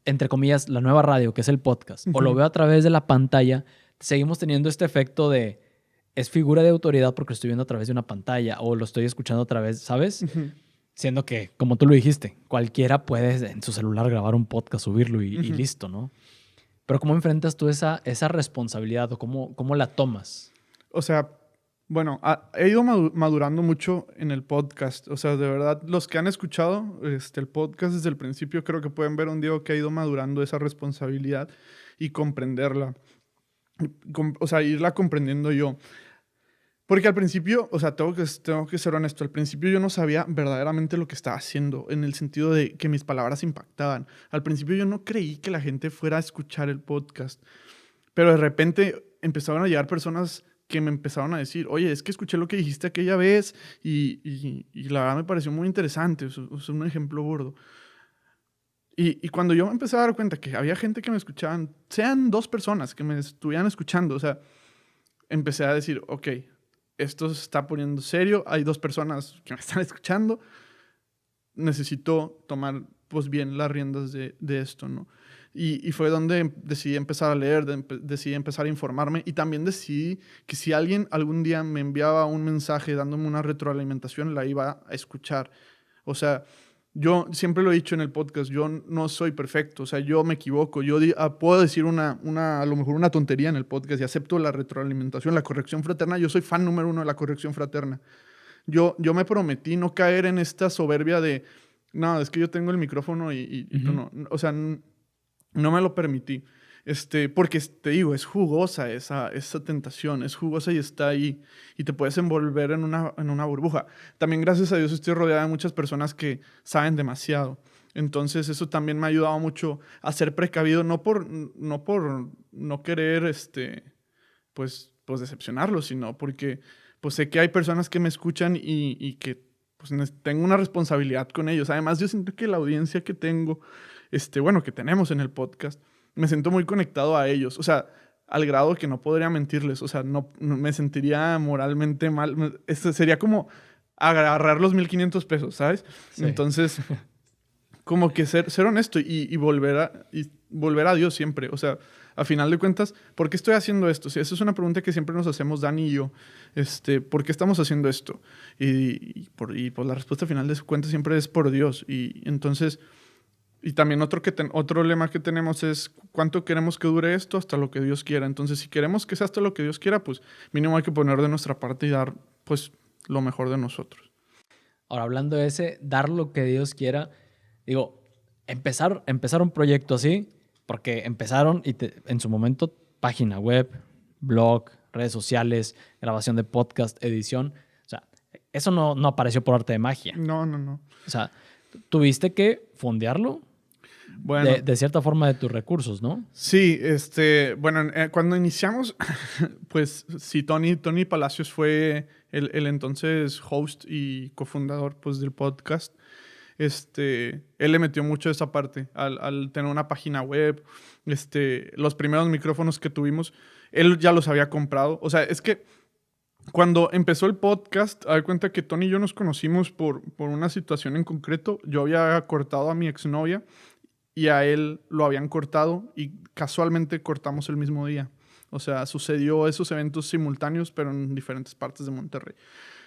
entre comillas, la nueva radio, que es el podcast, o lo veo a través de la pantalla, seguimos teniendo este efecto de, es figura de autoridad porque lo estoy viendo a través de una pantalla o lo estoy escuchando a través, ¿sabes? Siendo que, como tú lo dijiste, cualquiera puede en su celular grabar un podcast, subirlo y listo, ¿no? Pero ¿cómo enfrentas tú esa responsabilidad o cómo la tomas? O sea, bueno, he ido madurando mucho en el podcast. O sea, de verdad, los que han escuchado el podcast desde el principio creo que pueden ver un Diego que ha ido madurando esa responsabilidad y comprenderla. O sea, irla comprendiendo yo. Porque al principio, o sea, tengo que ser honesto, al principio yo no sabía verdaderamente lo que estaba haciendo, en el sentido de que mis palabras impactaban. Al principio yo no creí que la gente fuera a escuchar el podcast, pero de repente empezaron a llegar personas que me empezaron a decir, oye, es que escuché lo que dijiste aquella vez y la verdad me pareció muy interesante, es un ejemplo burdo. Y cuando yo me empecé a dar cuenta que había gente que me escuchaban, sean 2 personas que me estuvieran escuchando, o sea, empecé a decir, ok, esto se está poniendo serio, hay 2 personas que me están escuchando, necesito tomar pues bien las riendas de esto, ¿no? Y fue donde decidí empezar a leer, decidí empezar a informarme y también decidí que si alguien algún día me enviaba un mensaje dándome una retroalimentación, la iba a escuchar. O sea, yo siempre lo he dicho en el podcast, yo no soy perfecto, o sea, yo me equivoco, yo puedo decir a lo mejor una tontería en el podcast y acepto la retroalimentación, la corrección fraterna, yo soy fan número 1 de la corrección fraterna. Yo me prometí no caer en esta soberbia de, no, es que yo tengo el micrófono y tú no, o sea, no me lo permití. Porque te digo, es jugosa esa tentación, es jugosa y está ahí y te puedes envolver en una burbuja. También gracias a Dios estoy rodeada de muchas personas que saben demasiado. Entonces eso también me ha ayudado mucho a ser precavido, no por no querer pues decepcionarlos, sino porque pues sé que hay personas que me escuchan y que pues tengo una responsabilidad con ellos. Además yo siento que la audiencia que tengo, que tenemos en el podcast, me siento muy conectado a ellos, o sea, al grado que no podría mentirles, o sea, no me sentiría moralmente mal. Sería como agarrar los 1,500 pesos, ¿sabes? Sí. Entonces, como que ser honesto y volver a Dios siempre, o sea, a final de cuentas, ¿por qué estoy haciendo esto? Sí, esa es una pregunta que siempre nos hacemos Dani y yo, ¿por qué estamos haciendo esto? Y pues la respuesta final de cuentas siempre es por Dios, y entonces... Y también otro lema que tenemos es cuánto queremos que dure esto hasta lo que Dios quiera. Entonces, si queremos que sea hasta lo que Dios quiera, pues mínimo hay que poner de nuestra parte y dar pues lo mejor de nosotros. Ahora, hablando de ese dar lo que Dios quiera, digo, empezar un proyecto así, porque empezaron en su momento página web, blog, redes sociales, grabación de podcast, edición. O sea, eso no apareció por arte de magia. No. O sea, tuviste que fondearlo. Bueno. de cierta forma de tus recursos, ¿no? Sí, bueno, cuando iniciamos, pues sí, Tony Palacios fue el entonces host y cofundador pues, del podcast. Él le metió mucho esa parte al tener una página web. Los primeros micrófonos que tuvimos, él ya los había comprado. O sea, es que cuando empezó el podcast, a dar cuenta que Tony y yo nos conocimos por una situación en concreto. Yo había cortado a mi exnovia y a él lo habían cortado y casualmente cortamos el mismo día. O sea, sucedió esos eventos simultáneos, pero en diferentes partes de Monterrey.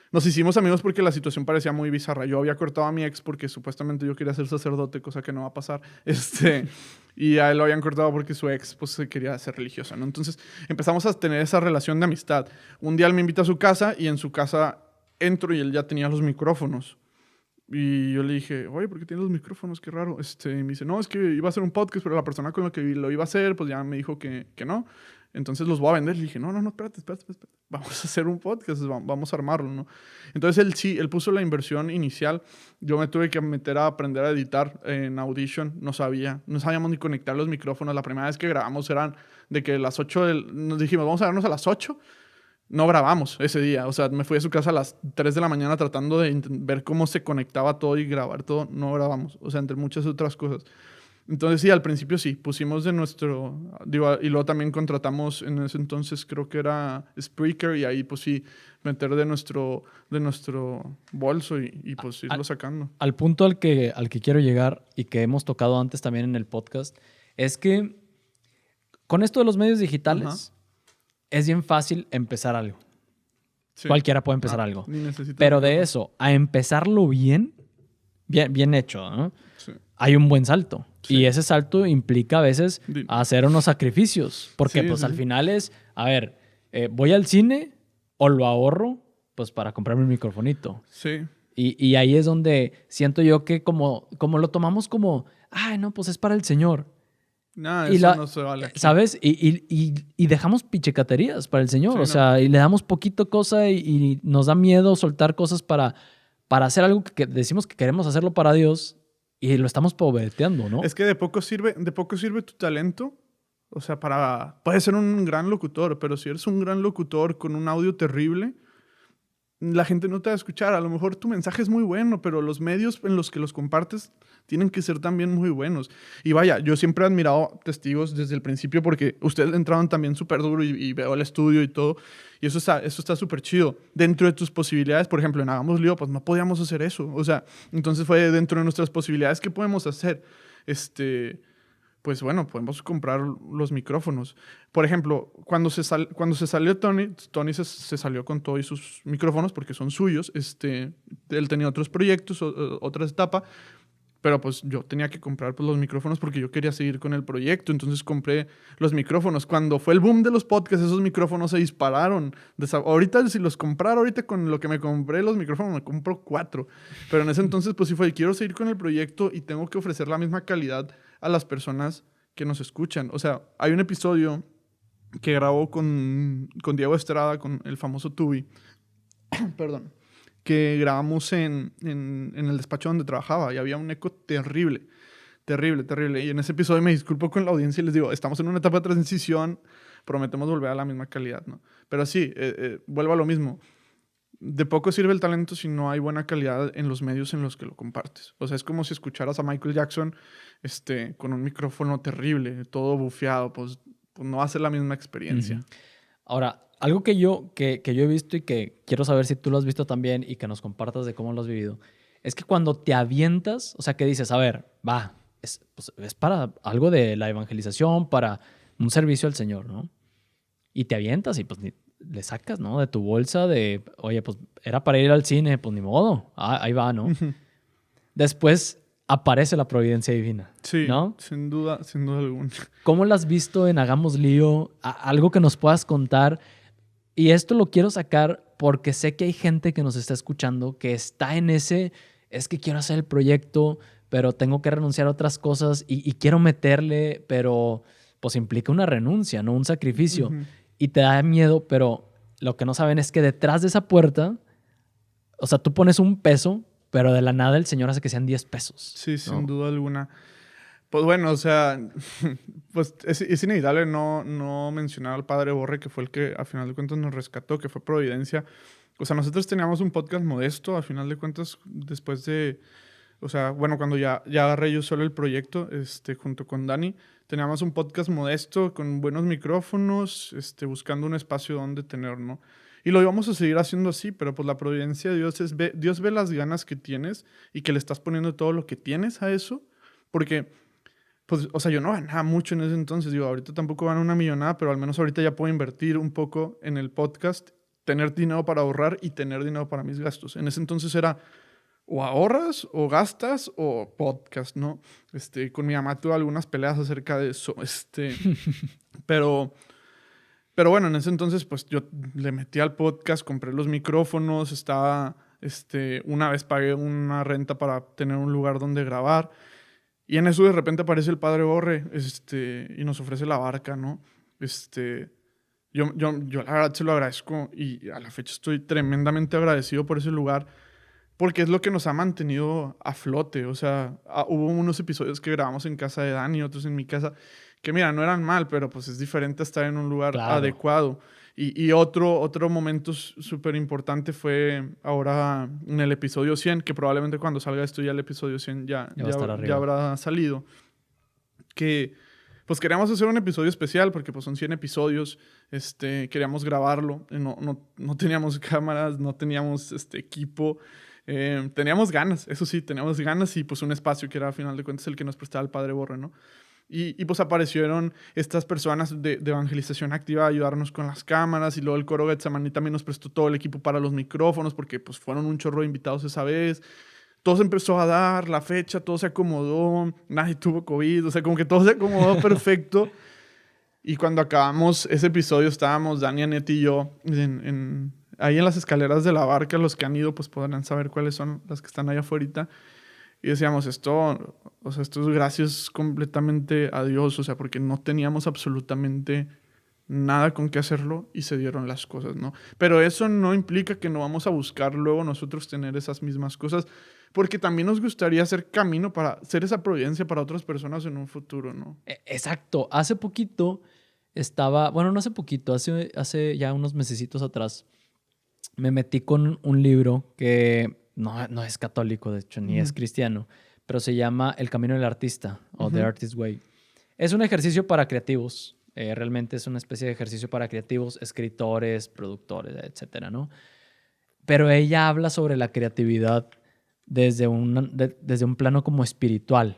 Nos hicimos amigos porque la situación parecía muy bizarra. Yo había cortado a mi ex porque supuestamente yo quería ser sacerdote, cosa que no va a pasar. Y a él lo habían cortado porque su ex pues, se quería ser religiosa, ¿no? Entonces empezamos a tener esa relación de amistad. Un día él me invita a su casa y en su casa entro y él ya tenía los micrófonos. Y yo le dije, oye, ¿por qué tienes los micrófonos? Qué raro. Y me dice, no, es que iba a hacer un podcast, pero la persona con la que lo iba a hacer, pues ya me dijo que no. Entonces los voy a vender. Le dije, no, espérate. Vamos a hacer un podcast, vamos a armarlo, ¿no? Entonces él puso la inversión inicial. Yo me tuve que meter a aprender a editar en Audition. No sabíamos ni conectar los micrófonos. La primera vez que grabamos eran de que las 8, nos dijimos, vamos a vernos a las 8. No grabamos ese día. O sea, me fui a su casa a las 3 de la mañana tratando de ver cómo se conectaba todo y grabar todo. No grabamos. O sea, entre muchas otras cosas. Entonces, sí, al principio sí. Pusimos de nuestro... y luego también contratamos en ese entonces, creo que era Spreaker. Y ahí, pues sí, meter de nuestro bolso y pues irlo sacando. Al punto al que quiero llegar y que hemos tocado antes también en el podcast, es que con esto de los medios digitales... Es bien fácil empezar algo. Sí. Cualquiera puede empezar algo. Pero de eso a empezarlo bien hecho, ¿no? Sí. Hay un buen salto. Sí. Y ese salto implica a veces hacer unos sacrificios. Porque pues al final es, a ver, voy al cine o lo ahorro pues para comprarme un microfonito. Sí. Y ahí es donde siento yo que como lo tomamos como, ay, no, pues es para el Señor. No, eso no se vale aquí. ¿Sabes? Y dejamos pichecaterías para el Señor. Sí, o sea, y le damos poquito cosa y nos da miedo soltar cosas para hacer algo que decimos que queremos hacerlo para Dios y lo estamos pobreteando, ¿no? Es que de poco sirve tu talento. O sea, puedes ser un gran locutor, pero si eres un gran locutor con un audio terrible, la gente no te va a escuchar. A lo mejor tu mensaje es muy bueno, pero los medios en los que los compartes tienen que ser también muy buenos. Y vaya, yo siempre he admirado Testigos desde el principio porque ustedes entraron también súper duro y veo el estudio y todo. Y eso está súper chido. Dentro de tus posibilidades, por ejemplo, en Hagamos Lío, pues no podíamos hacer eso. O sea, entonces fue dentro de nuestras posibilidades. ¿Qué podemos hacer? Pues bueno, podemos comprar los micrófonos. Por ejemplo, cuando se salió Tony se salió con todos sus micrófonos porque son suyos. Él tenía otros proyectos, otra etapa, pero pues yo tenía que comprar pues, los micrófonos porque yo quería seguir con el proyecto. Entonces compré los micrófonos. Cuando fue el boom de los podcasts, esos micrófonos se dispararon. Ahorita, si los comprara ahorita con lo que me compré los micrófonos, me compro 4. Pero en ese entonces, pues sí fue, quiero seguir con el proyecto y tengo que ofrecer la misma calidad a las personas que nos escuchan. O sea, hay un episodio que grabó con Diego Estrada, con el famoso Tubi, perdón, que grabamos en el despacho donde trabajaba y había un eco terrible. Y en ese episodio me disculpo con la audiencia y les digo, estamos en una etapa de transición, prometemos volver a la misma calidad, ¿no? Pero sí, vuelvo a lo mismo. De poco sirve el talento si no hay buena calidad en los medios en los que lo compartes. O sea, es como si escucharas a Michael Jackson con un micrófono terrible, todo bufeado, pues no va a ser la misma experiencia. Uh-huh. Ahora, algo que yo he visto y que quiero saber si tú lo has visto también y que nos compartas de cómo lo has vivido, es que cuando te avientas, o sea, que dices, a ver, es para algo de la evangelización, para un servicio al Señor, ¿no? Y te avientas y pues le sacas, ¿no? De tu bolsa oye, pues era para ir al cine, pues ni modo. Ahí va, ¿no? Uh-huh. Después aparece la providencia divina, sí, ¿no? Sin duda alguna. ¿Cómo la has visto en Hagamos Lío? Algo que nos puedas contar. Y esto lo quiero sacar porque sé que hay gente que nos está escuchando que está en es que quiero hacer el proyecto, pero tengo que renunciar a otras cosas y quiero meterle, pero pues implica una renuncia, ¿no? Un sacrificio. Uh-huh. Y te da miedo, pero lo que no saben es que detrás de esa puerta, o sea, tú pones un peso, pero de la nada el Señor hace que sean 10 pesos. Sí, ¿no? Sin duda alguna. Pues bueno, o sea, pues es inevitable no mencionar al padre Borre, que fue el que a final de cuentas nos rescató, que fue Providencia. O sea, nosotros teníamos un podcast modesto, a final de cuentas, después de... O sea, bueno, cuando ya agarré yo solo el proyecto, junto con Dani, teníamos un podcast modesto, con buenos micrófonos, buscando un espacio donde tener, ¿no? Y lo íbamos a seguir haciendo así, pero pues la providencia de Dios Dios ve las ganas que tienes y que le estás poniendo todo lo que tienes a eso, porque... Pues, o sea, yo no ganaba mucho en ese entonces. Digo, ahorita tampoco gano una millonada, pero al menos ahorita ya puedo invertir un poco en el podcast, tener dinero para ahorrar y tener dinero para mis gastos. En ese entonces era o ahorras o gastas o podcast, ¿no? Con mi mamá tuve algunas peleas acerca de eso. Pero bueno, en ese entonces, pues yo le metí al podcast, compré los micrófonos, estaba, una vez pagué una renta para tener un lugar donde grabar. Y en eso de repente aparece el padre Borre, y nos ofrece la barca, ¿no? Yo la verdad se lo agradezco y a la fecha estoy tremendamente agradecido por ese lugar porque es lo que nos ha mantenido a flote. O sea, hubo unos episodios que grabamos en casa de Dani, otros en mi casa, que mira, no eran mal, pero pues es diferente estar en un lugar adecuado. Y otro momento súper importante fue ahora en el episodio 100, que probablemente cuando salga esto ya el episodio 100 ya habrá salido. Que pues queríamos hacer un episodio especial porque pues son 100 episodios. Queríamos grabarlo. No teníamos cámaras, no teníamos equipo. Teníamos ganas, eso sí, teníamos ganas y pues un espacio que era a final de cuentas el que nos prestaba el padre Borre, ¿no? Y pues aparecieron estas personas de evangelización activa a ayudarnos con las cámaras y luego el coro Getsemaní también nos prestó todo el equipo para los micrófonos porque pues fueron un chorro de invitados esa vez. Todo se empezó a dar, la fecha, todo se acomodó, nadie tuvo COVID, o sea, como que todo se acomodó perfecto. Y cuando acabamos ese episodio estábamos Dani, Anet y yo ahí en las escaleras de la barca. Los que han ido pues podrán saber cuáles son las que están allá afuera. Y decíamos, esto es gracias completamente a Dios, o sea, porque no teníamos absolutamente nada con qué hacerlo y se dieron las cosas, ¿no? Pero eso no implica que no vamos a buscar luego nosotros tener esas mismas cosas, porque también nos gustaría hacer camino para ser esa providencia para otras personas en un futuro, ¿no? Exacto. Hace poquito no hace poquito, hace ya unos mesecitos atrás, me metí con un libro que no es católico, de hecho, ni es cristiano, pero se llama El Camino del Artista o The Artist's Way. Es un ejercicio para creativos. Realmente es una especie de ejercicio para creativos, escritores, productores, etcétera, ¿no? Pero ella habla sobre la creatividad desde un plano como espiritual.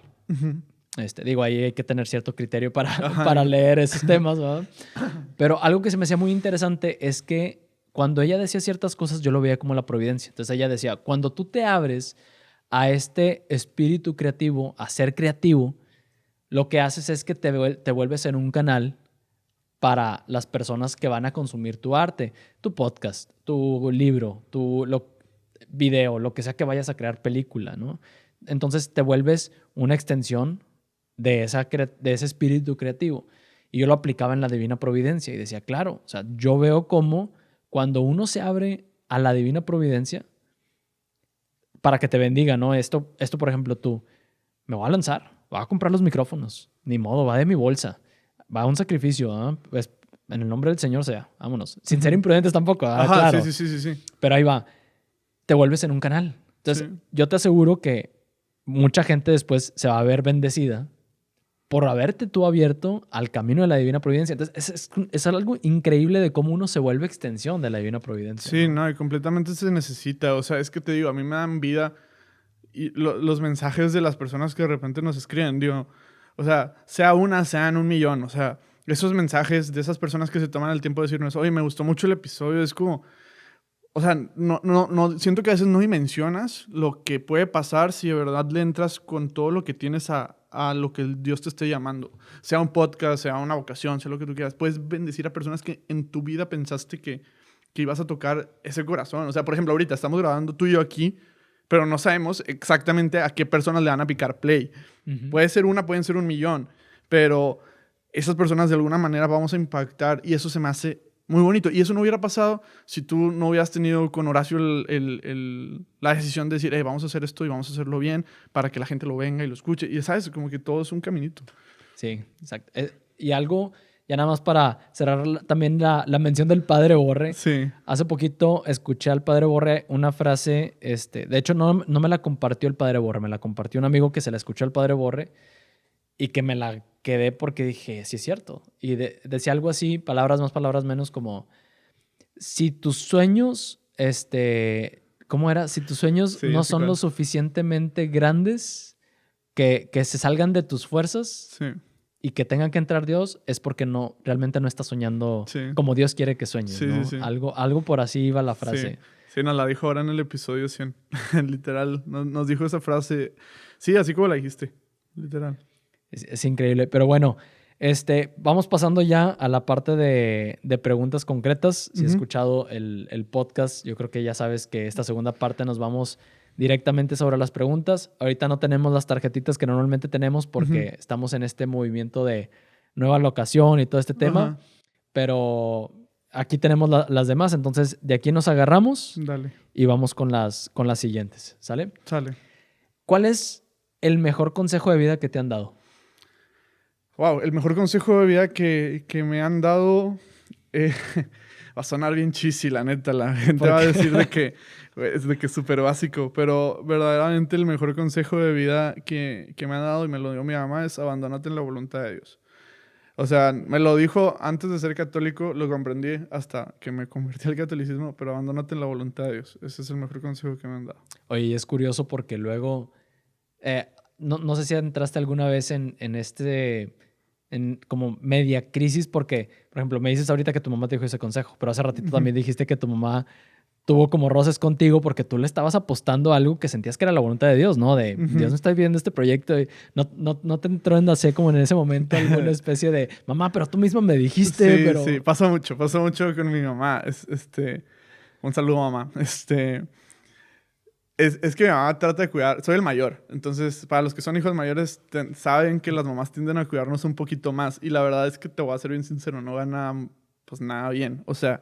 Digo, ahí hay que tener cierto criterio para leer esos temas, ¿verdad? Pero algo que se me hacía muy interesante es que cuando ella decía ciertas cosas, yo lo veía como la providencia. Entonces ella decía, cuando tú te abres a este espíritu creativo, a ser creativo, lo que haces es que te vuelves en un canal para las personas que van a consumir tu arte, tu podcast, tu libro, tu video, lo que sea que vayas a crear película, ¿no? Entonces te vuelves una extensión de ese espíritu creativo. Y yo lo aplicaba en la Divina Providencia y decía, claro, o sea, yo veo cómo cuando uno se abre a la Divina Providencia para que te bendiga, ¿no? Esto, por ejemplo, tú, me voy a lanzar, voy a comprar los micrófonos, ni modo, va de mi bolsa, va a un sacrificio, ¿eh? Pues en el nombre del Señor sea, vámonos. Sin ser imprudentes tampoco, ¿eh? Ajá, claro. Sí. Pero ahí va, te vuelves en un canal. Entonces, yo te aseguro que mucha gente después se va a ver bendecida por haberte tú abierto al camino de la Divina Providencia. Entonces, es algo increíble de cómo uno se vuelve extensión de la Divina Providencia. Sí, no, y completamente se necesita. O sea, es que te digo, a mí me dan vida y los mensajes de las personas que de repente nos escriben, digo, o sea, sean 1 millón, o sea, esos mensajes de esas personas que se toman el tiempo de decirnos, oye, me gustó mucho el episodio, es como... O sea, no, siento que a veces no dimensionas lo que puede pasar si de verdad le entras con todo lo que tienes a lo que Dios te esté llamando. Sea un podcast, sea una vocación, sea lo que tú quieras. Puedes bendecir a personas que en tu vida pensaste que ibas a tocar ese corazón. O sea, por ejemplo, ahorita estamos grabando tú y yo aquí, pero no sabemos exactamente a qué personas le van a picar play. Puede ser pueden ser 1 millón, pero esas personas de alguna manera vamos a impactar y eso se me hace muy bonito. Y eso no hubiera pasado si tú no hubieras tenido con Horacio la decisión de decir, vamos a hacer esto y vamos a hacerlo bien para que la gente lo venga y lo escuche. Y sabes, como que todo es un caminito. Sí, exacto. Y algo, ya nada más para cerrar también la mención del Padre Borre. Sí. Hace poquito escuché al Padre Borre una frase, de hecho no me la compartió el Padre Borre, me la compartió un amigo que se la escuchó al Padre Borre y que me la quedé porque dije, sí es cierto. Y decía algo así, palabras más, palabras menos, como si tus sueños, ¿cómo era? Si tus sueños Sí, no así son cual. lo suficientemente grandes que se salgan de tus fuerzas Sí. y que tenga que entrar Dios, es porque realmente no estás soñando Sí. como Dios quiere que sueñes, Sí, ¿no? sí, sí. Algo por así iba la frase. Sí, nos la dijo ahora en el episodio 100. Literal, nos dijo esa frase. Sí, así como la dijiste. Literal. Es increíble. Pero bueno, vamos pasando ya a la parte de preguntas concretas. Si has escuchado el podcast, yo creo que ya sabes que esta segunda parte nos vamos directamente sobre las preguntas. Ahorita no tenemos las tarjetitas que normalmente tenemos porque estamos en este movimiento de nueva locación y todo este tema. Pero aquí tenemos las demás. Entonces, de aquí nos agarramos Dale. y vamos con las siguientes. ¿Sale? Sale. ¿Cuál es el mejor consejo de vida que te han dado? Wow, el mejor consejo de vida que me han dado va a sonar bien cheesy, la neta. La gente va a decir de que es súper básico, pero verdaderamente el mejor consejo de vida que me han dado, y me lo dio mi mamá, es abandónate en la voluntad de Dios. O sea, me lo dijo antes de ser católico, lo comprendí hasta que me convertí al catolicismo, pero abandónate en la voluntad de Dios. Ese es el mejor consejo que me han dado. Oye, es curioso porque luego, no sé si entraste alguna vez en como media crisis, porque, por ejemplo, me dices ahorita que tu mamá te dijo ese consejo, pero hace ratito también dijiste que tu mamá tuvo como roces contigo porque tú le estabas apostando a algo que sentías que era la voluntad de Dios, ¿no? De Dios me está viendo este proyecto y no te entró en así como en ese momento alguna especie de mamá, pero tú misma me dijiste, Sí, pero... sí, pasa mucho con mi mamá. Un saludo, mamá. Es que mi mamá trata de cuidar, soy el mayor, entonces para los que son hijos mayores saben que las mamás tienden a cuidarnos un poquito más y la verdad es que te voy a ser bien sincero, no gana pues nada bien, o sea,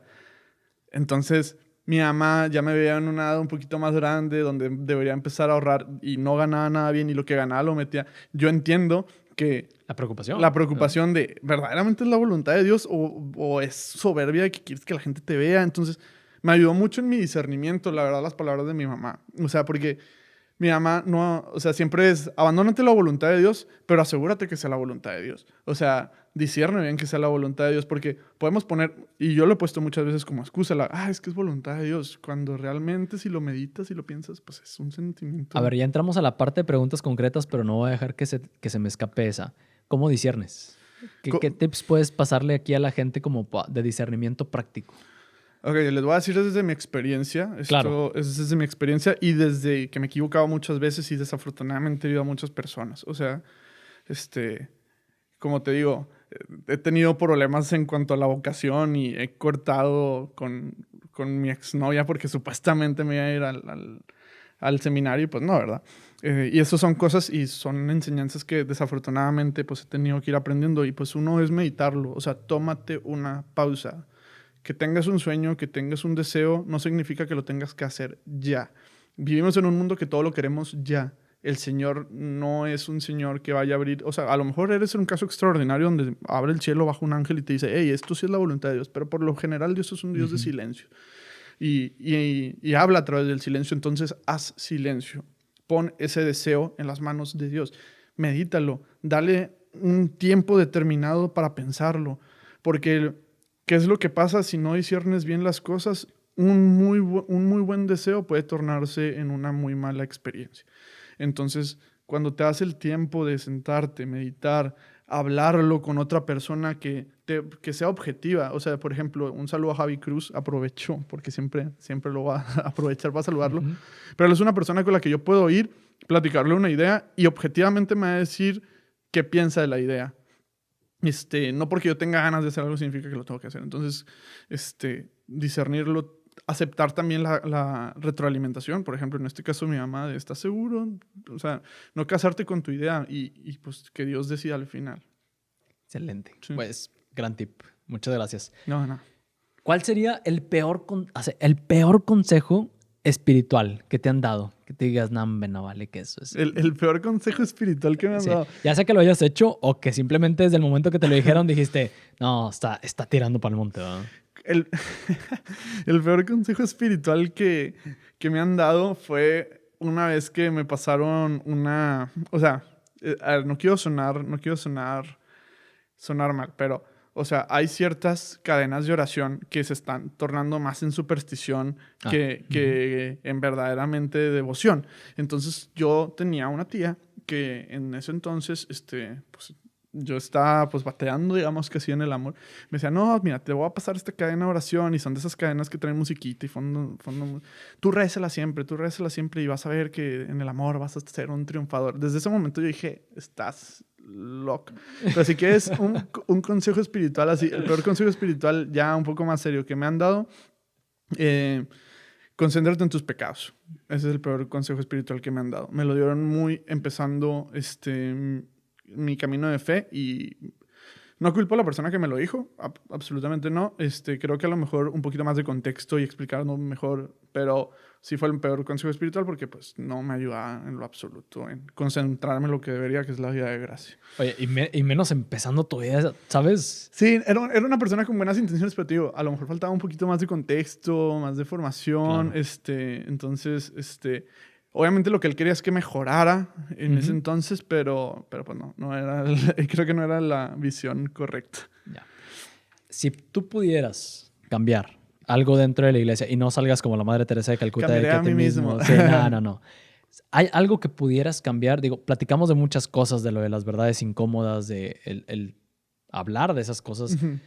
entonces mi mamá ya me veía en una edad un poquito más grande donde debería empezar a ahorrar y no ganaba nada bien y lo que ganaba lo metía. Yo entiendo que La preocupación de verdaderamente es la voluntad de Dios o es soberbia de que quieres que la gente te vea, entonces... Me ayudó mucho en mi discernimiento, la verdad, las palabras de mi mamá. O sea, porque mi mamá siempre es, abandónate la voluntad de Dios, pero asegúrate que sea la voluntad de Dios. O sea, discierne bien que sea la voluntad de Dios, porque podemos poner, y yo lo he puesto muchas veces como excusa, es que es voluntad de Dios, cuando realmente si lo meditas y lo piensas, pues es un sentimiento. A ver, ya entramos a la parte de preguntas concretas, pero no voy a dejar que se me escape esa. ¿Cómo disiernes? ¿Qué tips puedes pasarle aquí a la gente como de discernimiento práctico? Ok, les voy a decir desde mi experiencia. Claro. Es desde mi experiencia y desde que me he equivocado muchas veces y desafortunadamente he herido a muchas personas. O sea, como te digo, he tenido problemas en cuanto a la vocación y he cortado con mi exnovia porque supuestamente me iba a ir al seminario y pues no, ¿verdad? Y eso son cosas y son enseñanzas que desafortunadamente pues he tenido que ir aprendiendo y pues uno es meditarlo. O sea, tómate una pausa. Que tengas un sueño, que tengas un deseo, no significa que lo tengas que hacer ya. Vivimos en un mundo que todo lo queremos ya. El Señor no es un Señor que vaya a abrir... O sea, a lo mejor eres un caso extraordinario donde abre el cielo bajo un ángel y te dice, hey, esto sí es la voluntad de Dios. Pero por lo general Dios es un Dios de silencio. Y habla a través del silencio. Entonces, haz silencio. Pon ese deseo en las manos de Dios. Medítalo. Dale un tiempo determinado para pensarlo. Porque... ¿Qué es lo que pasa si no disiernes bien las cosas? Un muy buen deseo puede tornarse en una muy mala experiencia. Entonces, cuando te das el tiempo de sentarte, meditar, hablarlo con otra persona que sea objetiva. O sea, por ejemplo, un saludo a Javi Cruz. Aprovecho, porque siempre lo va a aprovechar para saludarlo. Pero él es una persona con la que yo puedo ir, platicarle una idea y objetivamente me va a decir qué piensa de la idea. No porque yo tenga ganas de hacer algo significa que lo tengo que hacer. Entonces, discernirlo, aceptar también la retroalimentación. Por ejemplo, en este caso mi mamá, ¿estás seguro? O sea, no casarte con tu idea y pues que Dios decida al final. Excelente. Sí. Pues, gran tip. Muchas gracias. No. ¿Cuál sería el peor consejo espiritual que te han dado? Que te digas, no, hombre, no vale que eso es. El peor consejo espiritual que me han Sí. dado. Ya sea que lo hayas hecho o que simplemente desde el momento que te lo dijeron dijiste, no, está tirando para el monte, ¿verdad? El, el peor consejo espiritual que me han dado fue una vez que me pasaron una... O sea, a ver, no quiero sonar mal, pero, o sea, hay ciertas cadenas de oración que se están tornando más en superstición que en verdaderamente devoción. Entonces, yo tenía una tía que en ese entonces, pues, yo estaba, pues, bateando, digamos que así en el amor. Me decía, no, mira, te voy a pasar esta cadena de oración y son de esas cadenas que traen musiquita y fondo. Tú rézala siempre y vas a ver que en el amor vas a ser un triunfador. Desde ese momento yo dije, estás loco. Pero si quieres un consejo espiritual así, el peor consejo espiritual ya un poco más serio que me han dado, concéntrate en tus pecados. Ese es el peor consejo espiritual que me han dado. Me lo dieron muy empezando mi camino de fe y no culpo a la persona que me lo dijo, absolutamente no. Creo que a lo mejor un poquito más de contexto y explicarlo mejor, pero sí fue el peor consejo espiritual porque pues no me ayudaba en lo absoluto en concentrarme en lo que debería, que es la vida de gracia. Oye, y menos empezando tu vida, ¿sabes? Sí, era una persona con buenas intenciones, pero te digo, a lo mejor faltaba un poquito más de contexto, más de formación, Claro. Entonces, obviamente lo que él quería es que mejorara en ese entonces, pero pues no era, creo que no era la visión correcta. Ya. Si tú pudieras cambiar algo dentro de la iglesia y no salgas como la Madre Teresa de Calcuta de que Cambiaré a a ti mí mismo. Sí, no. ¿Hay algo que pudieras cambiar? Digo, platicamos de muchas cosas, de lo de las verdades incómodas, de el hablar de esas cosas. Ujú.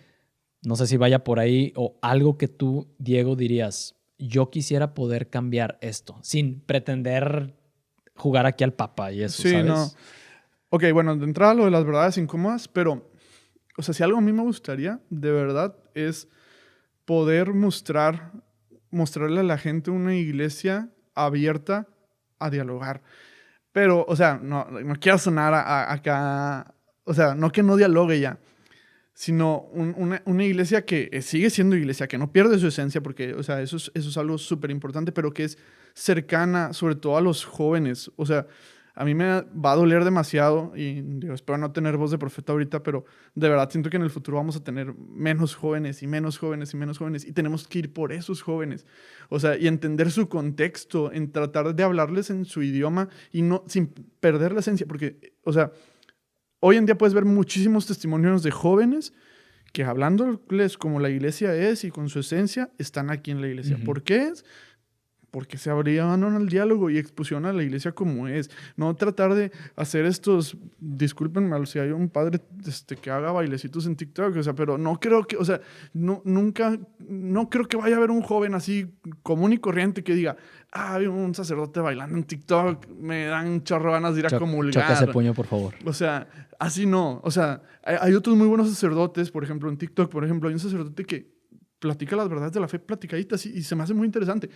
No sé si vaya por ahí o algo que tú, Diego, dirías, yo quisiera poder cambiar esto sin pretender jugar aquí al papa y eso, Sí, ¿sabes? no. Ok, bueno, de entrada lo de las verdades incómodas, pero, o sea, si algo a mí me gustaría, de verdad, es poder mostrarle a la gente una iglesia abierta a dialogar. Pero, o sea, no quiero sonar acá, o sea, no que no dialogue ya, sino una iglesia que sigue siendo iglesia, que no pierde su esencia, porque, o sea, eso es algo súper importante, pero que es cercana, sobre todo a los jóvenes. O sea, a mí me va a doler demasiado y digo, espero no tener voz de profeta ahorita, pero de verdad siento que en el futuro vamos a tener menos jóvenes y menos jóvenes y menos jóvenes y tenemos que ir por esos jóvenes. O sea, y entender su contexto, en tratar de hablarles en su idioma y no sin perder la esencia, porque, o sea, hoy en día puedes ver muchísimos testimonios de jóvenes que hablándoles como la iglesia es y con su esencia, están aquí en la iglesia. Ujú. ¿Por qué es? Porque se abrieron al diálogo y expusieron a la iglesia como es. No tratar de hacer estos, discúlpenme si hay un padre que haga bailecitos en TikTok, o sea, pero no creo que, o sea, no creo que vaya a haber un joven así común y corriente que diga, hay un sacerdote bailando en TikTok, me dan un chorro ganas de ir a comulgar. Choca ese puño, por favor. O sea, así no. O sea, hay otros muy buenos sacerdotes, por ejemplo, en TikTok, por ejemplo, hay un sacerdote que platica las verdades de la fe platicaditas y se me hace muy interesante.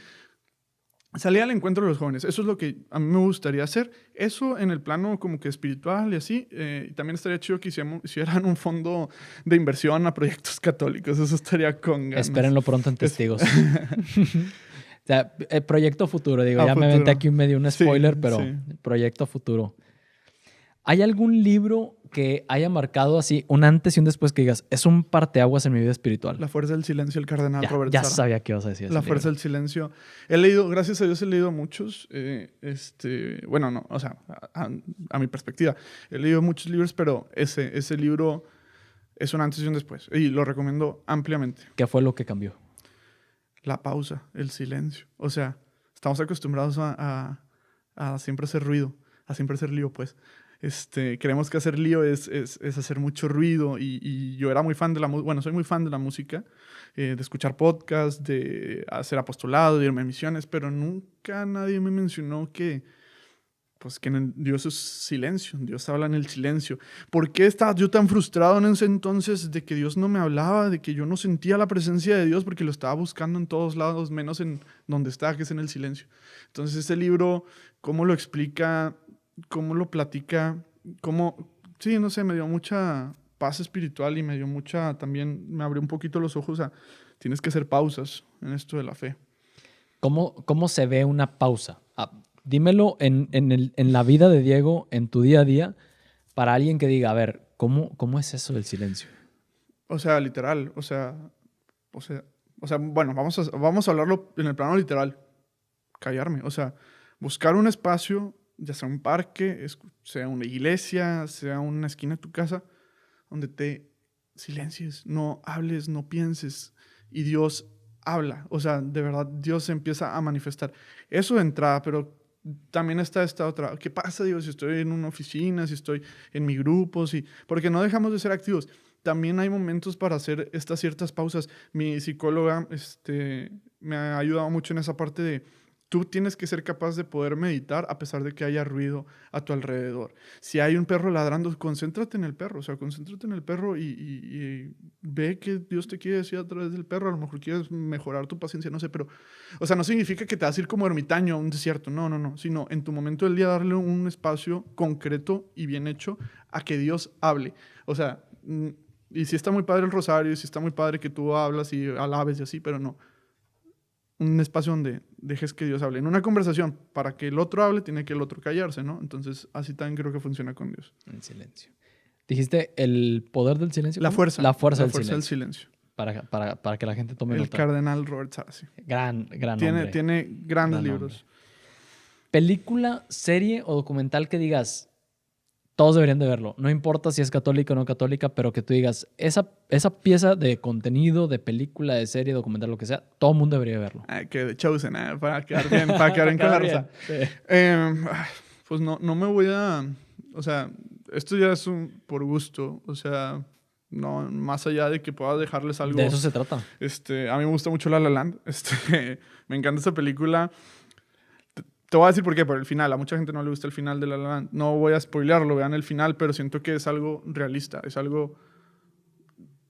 Salir al encuentro de los jóvenes, eso es lo que a mí me gustaría hacer. Eso en el plano como que espiritual y así. Y también estaría chido que hicieran un fondo de inversión a proyectos católicos. Eso estaría con ganas. Espérenlo pronto en Testigos. O sea, el proyecto futuro, digo, A ya me futuro. aventé aquí medio un Sí, spoiler, pero sí. proyecto futuro. ¿Hay algún libro que haya marcado así un antes y un después que digas, es un parteaguas en mi vida espiritual? La fuerza del silencio, el cardenal Robert Ya Sara. sabía que ibas a decir La ese fuerza libro. del silencio. He leído, gracias a Dios he leído muchos. Bueno, no, o sea, a mi perspectiva. He leído muchos libros, pero ese libro es un antes y un después. Y lo recomiendo ampliamente. ¿Qué fue lo que cambió? La pausa, el silencio. O sea, estamos acostumbrados a siempre hacer ruido, a siempre hacer lío, pues. Creemos que hacer lío es hacer mucho ruido y yo era muy fan de la música, bueno, soy muy fan de la música, de escuchar podcasts, de hacer apostolado, de irme a misiones, pero nunca nadie me mencionó que Dios es silencio, Dios habla en el silencio. ¿Por qué estaba yo tan frustrado en ese entonces de que Dios no me hablaba, de que yo no sentía la presencia de Dios porque lo estaba buscando en todos lados, menos en donde está, que es en el silencio? Entonces este libro, ¿cómo lo explica? ¿Cómo lo platica? Sí, no sé, me dio mucha paz espiritual y me dio también me abrió un poquito los ojos a tienes que hacer pausas en esto de la fe. ¿Cómo se ve una pausa? Dímelo en la vida de Diego, en tu día a día, para alguien que diga, a ver, ¿cómo es eso del silencio? O sea, literal, bueno, vamos a hablarlo en el plano literal. Callarme, o sea, buscar un espacio, ya sea un parque, sea una iglesia, sea una esquina de tu casa, donde te silencies, no hables, no pienses, y Dios habla. O sea, de verdad, Dios se empieza a manifestar. Eso de entrada, pero también está esta otra. ¿Qué pasa, digo, si estoy en una oficina, si estoy en mi grupo? Porque no dejamos de ser activos. También hay momentos para hacer estas ciertas pausas. Mi psicóloga me ha ayudado mucho en esa parte de tú tienes que ser capaz de poder meditar a pesar de que haya ruido a tu alrededor. Si hay un perro ladrando, concéntrate en el perro. O sea, concéntrate en el perro y ve que Dios te quiere decir a través del perro. A lo mejor quieres mejorar tu paciencia, no sé, pero... O sea, no significa que te vas a ir como ermitaño a un desierto. No. Sino en tu momento del día darle un espacio concreto y bien hecho a que Dios hable. O sea, y sí está muy padre el rosario, y sí está muy padre que tú hablas y alabes y así, pero no. Un espacio donde dejes que Dios hable. En una conversación, para que el otro hable, tiene que el otro callarse, ¿no? Entonces, así también creo que funciona con Dios. El silencio. ¿Dijiste el poder del silencio? La fuerza. La fuerza del silencio. silencio. Para que la gente tome nota. El cardenal Robert Sarasi. Gran hombre. Tiene grandes libros. Hombre. ¿Película, serie o documental que digas, todos deberían de verlo? No importa si es católica o no católica, pero que tú digas, esa pieza de contenido, de película, de serie, documental, lo que sea, todo el mundo debería verlo. Que de Chosen, para quedar bien, para quedar bien con la raza. Sí. Pues no me voy a... O sea, esto ya es por gusto. O sea, no, más allá de que pueda dejarles algo... De eso se trata. A mí me gusta mucho La La Land. Me encanta esta película. Te voy a decir por qué, por el final. A mucha gente no le gusta el final de La La Land. No voy a spoilearlo, vean el final, pero siento que es algo realista. Es algo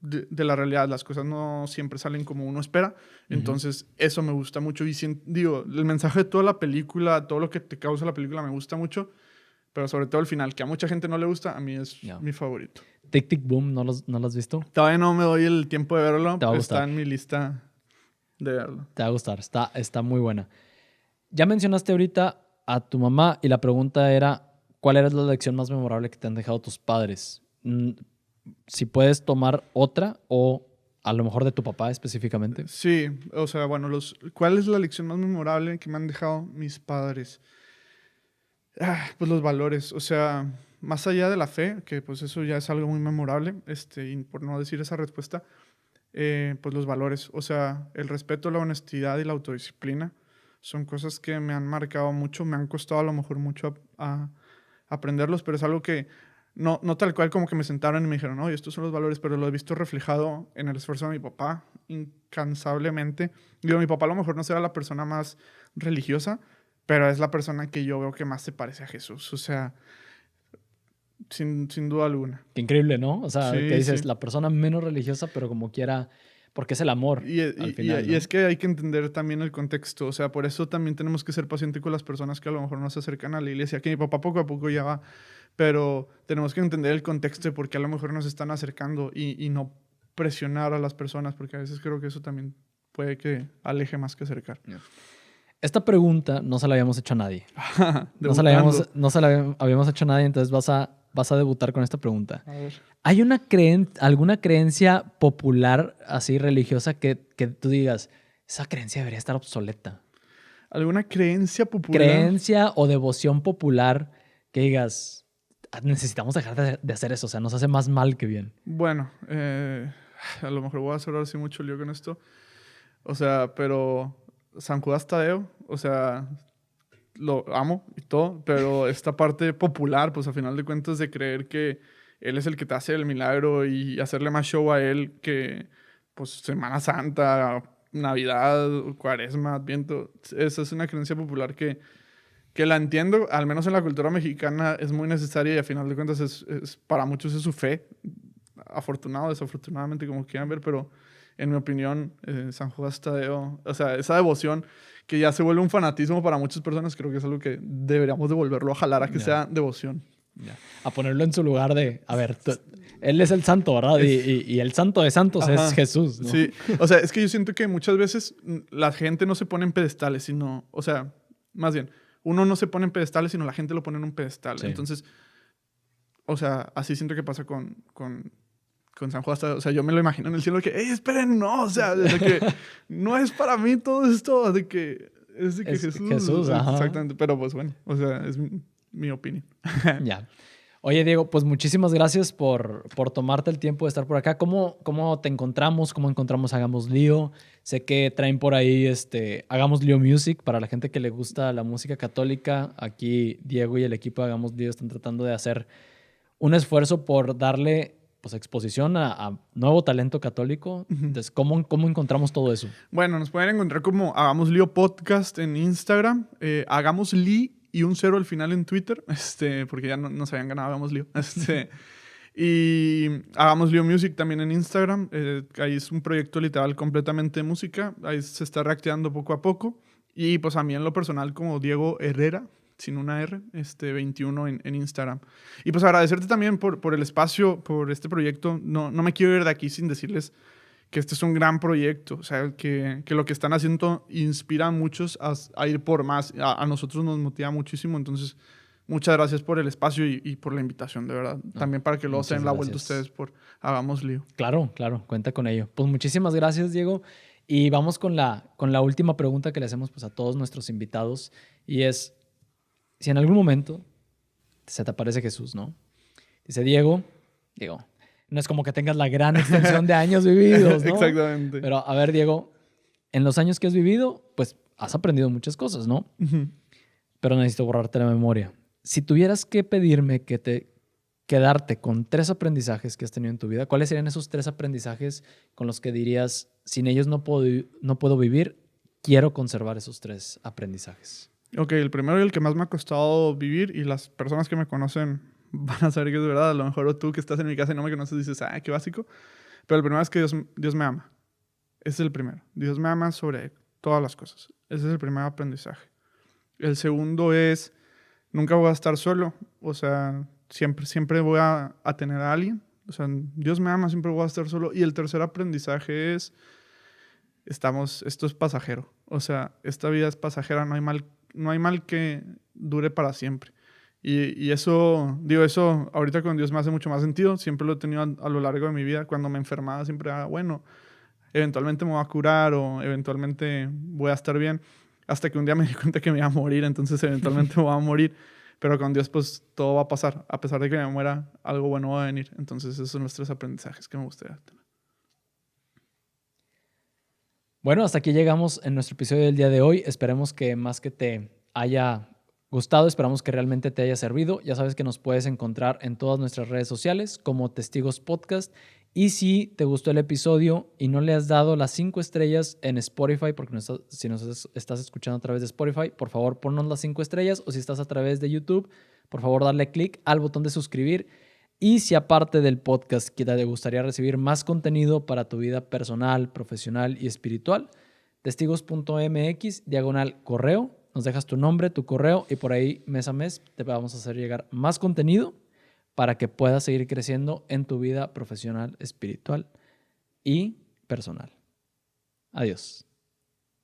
de la realidad. Las cosas no siempre salen como uno espera. Entonces, eso me gusta mucho. Y digo, el mensaje de toda la película, todo lo que te causa la película me gusta mucho. Pero sobre todo el final, que a mucha gente no le gusta, a mí es mi favorito. Tic Tic Boom, ¿no lo has visto? Todavía no me doy el tiempo de verlo. Te va a gustar. Está en mi lista de verlo. Te va a gustar. Está muy buena. Ya mencionaste ahorita a tu mamá y la pregunta era, ¿cuál era la lección más memorable que te han dejado tus padres? Si puedes tomar otra o a lo mejor de tu papá específicamente. Sí, o sea, bueno, ¿cuál es la lección más memorable que me han dejado mis padres? Pues los valores, o sea, más allá de la fe, que pues eso ya es algo muy memorable, y por no decir esa respuesta, pues los valores, o sea, el respeto, la honestidad y la autodisciplina son cosas que me han marcado mucho, me han costado a lo mejor mucho a aprenderlos, pero es algo que no tal cual como que me sentaron y me dijeron, oye, estos son los valores, pero lo he visto reflejado en el esfuerzo de mi papá incansablemente. Digo, mi papá a lo mejor no será la persona más religiosa, pero es la persona que yo veo que más se parece a Jesús. O sea, sin duda alguna. Qué increíble, ¿no? O sea, Sí, que dices, sí. la persona menos religiosa, pero como quiera, porque es el amor al final, y ¿no? es que hay que entender también el contexto. O sea, por eso también tenemos que ser pacientes con las personas que a lo mejor no se acercan a la iglesia. Que mi papá poco a poco ya va. Pero tenemos que entender el contexto de por qué a lo mejor nos están acercando y no presionar a las personas, porque a veces creo que eso también puede que aleje más que acercar. Esta pregunta no se la habíamos hecho a nadie. No se la habíamos hecho a nadie, entonces vas a debutar con esta pregunta. A ver. ¿Hay alguna creencia popular, así religiosa, que tú digas, esa creencia debería estar obsoleta? ¿Alguna creencia popular? Creencia o devoción popular que digas, necesitamos dejar de hacer eso, o sea, nos hace más mal que bien. Bueno, a lo mejor voy a hacer así mucho lío con esto. O sea, pero San Judas Tadeo, o sea, lo amo y todo, pero esta parte popular, pues a final de cuentas de creer que él es el que te hace el milagro y hacerle más show a él que, pues, Semana Santa, Navidad, Cuaresma, Adviento. Esa es una creencia popular que la entiendo, al menos en la cultura mexicana es muy necesaria y a final de cuentas para muchos es su fe. Afortunado, desafortunadamente, como quieran ver, pero en mi opinión, San Judas Tadeo, o sea, esa devoción que ya se vuelve un fanatismo para muchas personas, creo que es algo que deberíamos devolverlo a jalar a que sea devoción. A ponerlo en su lugar de, a ver, Él es el santo, ¿verdad? Y el santo de santos Ajá. es Jesús, ¿no? Sí, o sea, es que yo siento que muchas veces la gente no se pone en pedestales, sino, o sea, más bien, uno no se pone en pedestales, sino la gente lo pone en un pedestal. Sí. Entonces, o sea, así siento que pasa con San Juan. O sea, yo me lo imagino en el cielo de que, ¡ey, esperen! No, o sea, de que no es para mí todo esto, de que es de que Es Jesús. Jesús, ajá. Exactamente, pero pues bueno, o sea, es mi opinión. Ya. Oye, Diego, pues muchísimas gracias por tomarte el tiempo de estar por acá. ¿Cómo te encontramos? ¿Cómo encontramos Hagamos Lío? Sé que traen por ahí Hagamos Lío Music para la gente que le gusta la música católica. Aquí Diego y el equipo de Hagamos Lío están tratando de hacer un esfuerzo por darle pues, exposición a nuevo talento católico. Entonces, ¿cómo encontramos todo eso? Bueno, nos pueden encontrar como Hagamos Lío Podcast en Instagram, Hagamos Li y un 0 al final en Twitter, porque ya no se habían ganado Hagamos Lío. Y Hagamos Lío Music también en Instagram. Ahí es un proyecto literal completamente de música. Ahí se está reactivando poco a poco. Y pues a mí en lo personal como Diego Herrera, sin una R, 21 en Instagram. Y pues agradecerte también por el espacio, por este proyecto. No me quiero ir de aquí sin decirles que este es un gran proyecto, o sea, que lo que están haciendo inspira a muchos a ir por más. A nosotros nos motiva muchísimo, entonces muchas gracias por el espacio y por la invitación, de verdad. También para que luego se den la vuelta ustedes por Hagamos Lío. Claro, cuenta con ello. Pues muchísimas gracias, Diego. Y vamos con la última pregunta que le hacemos pues, a todos nuestros invitados, y es, si en algún momento se te aparece Jesús, ¿no? Dice, Diego, no es como que tengas la gran extensión de años vividos, ¿no? Exactamente. Pero a ver, Diego, en los años que has vivido, pues has aprendido muchas cosas, ¿no? Uh-huh. Pero necesito borrarte la memoria. Si tuvieras que pedirme quedarte con 3 aprendizajes que has tenido en tu vida, ¿cuáles serían esos 3 aprendizajes con los que dirías, sin ellos no puedo vivir, quiero conservar esos 3 aprendizajes? Ok, el primero y el que más me ha costado vivir, y las personas que me conocen van a saber que es verdad. A lo mejor tú que estás en mi casa y no me conoces dices, qué básico. Pero el primero es que Dios me ama. Ese es el primero. Dios me ama sobre todas las cosas. Ese es el primer aprendizaje. El segundo es, nunca voy a estar solo. O sea, siempre voy a tener a alguien. O sea, Dios me ama, siempre voy a estar solo. Y el tercer aprendizaje es, esto es pasajero. O sea, esta vida es pasajera, no hay mal que dure para siempre. Y eso ahorita con Dios me hace mucho más sentido. Siempre lo he tenido a lo largo de mi vida. Cuando me enfermaba siempre era, bueno, eventualmente me voy a curar o eventualmente voy a estar bien. Hasta que un día me di cuenta que me iba a morir, entonces eventualmente me voy a morir. Pero con Dios pues todo va a pasar. A pesar de que me muera, algo bueno va a venir. Entonces esos son los 3 aprendizajes que me gustaría tener. Bueno, hasta aquí llegamos en nuestro episodio del día de hoy. Esperemos que más que te haya gustado, esperamos que realmente te haya servido. Ya sabes que nos puedes encontrar en todas nuestras redes sociales como Testigos Podcast. Y si te gustó el episodio y no le has dado las 5 estrellas en Spotify, porque si nos estás escuchando a través de Spotify, por favor ponnos las 5 estrellas, o si estás a través de YouTube, por favor darle clic al botón de suscribir. Y si aparte del podcast que te gustaría recibir más contenido para tu vida personal, profesional y espiritual, testigos.mx/correo, nos dejas tu nombre, tu correo, y por ahí mes a mes te vamos a hacer llegar más contenido para que puedas seguir creciendo en tu vida profesional, espiritual y personal. Adiós.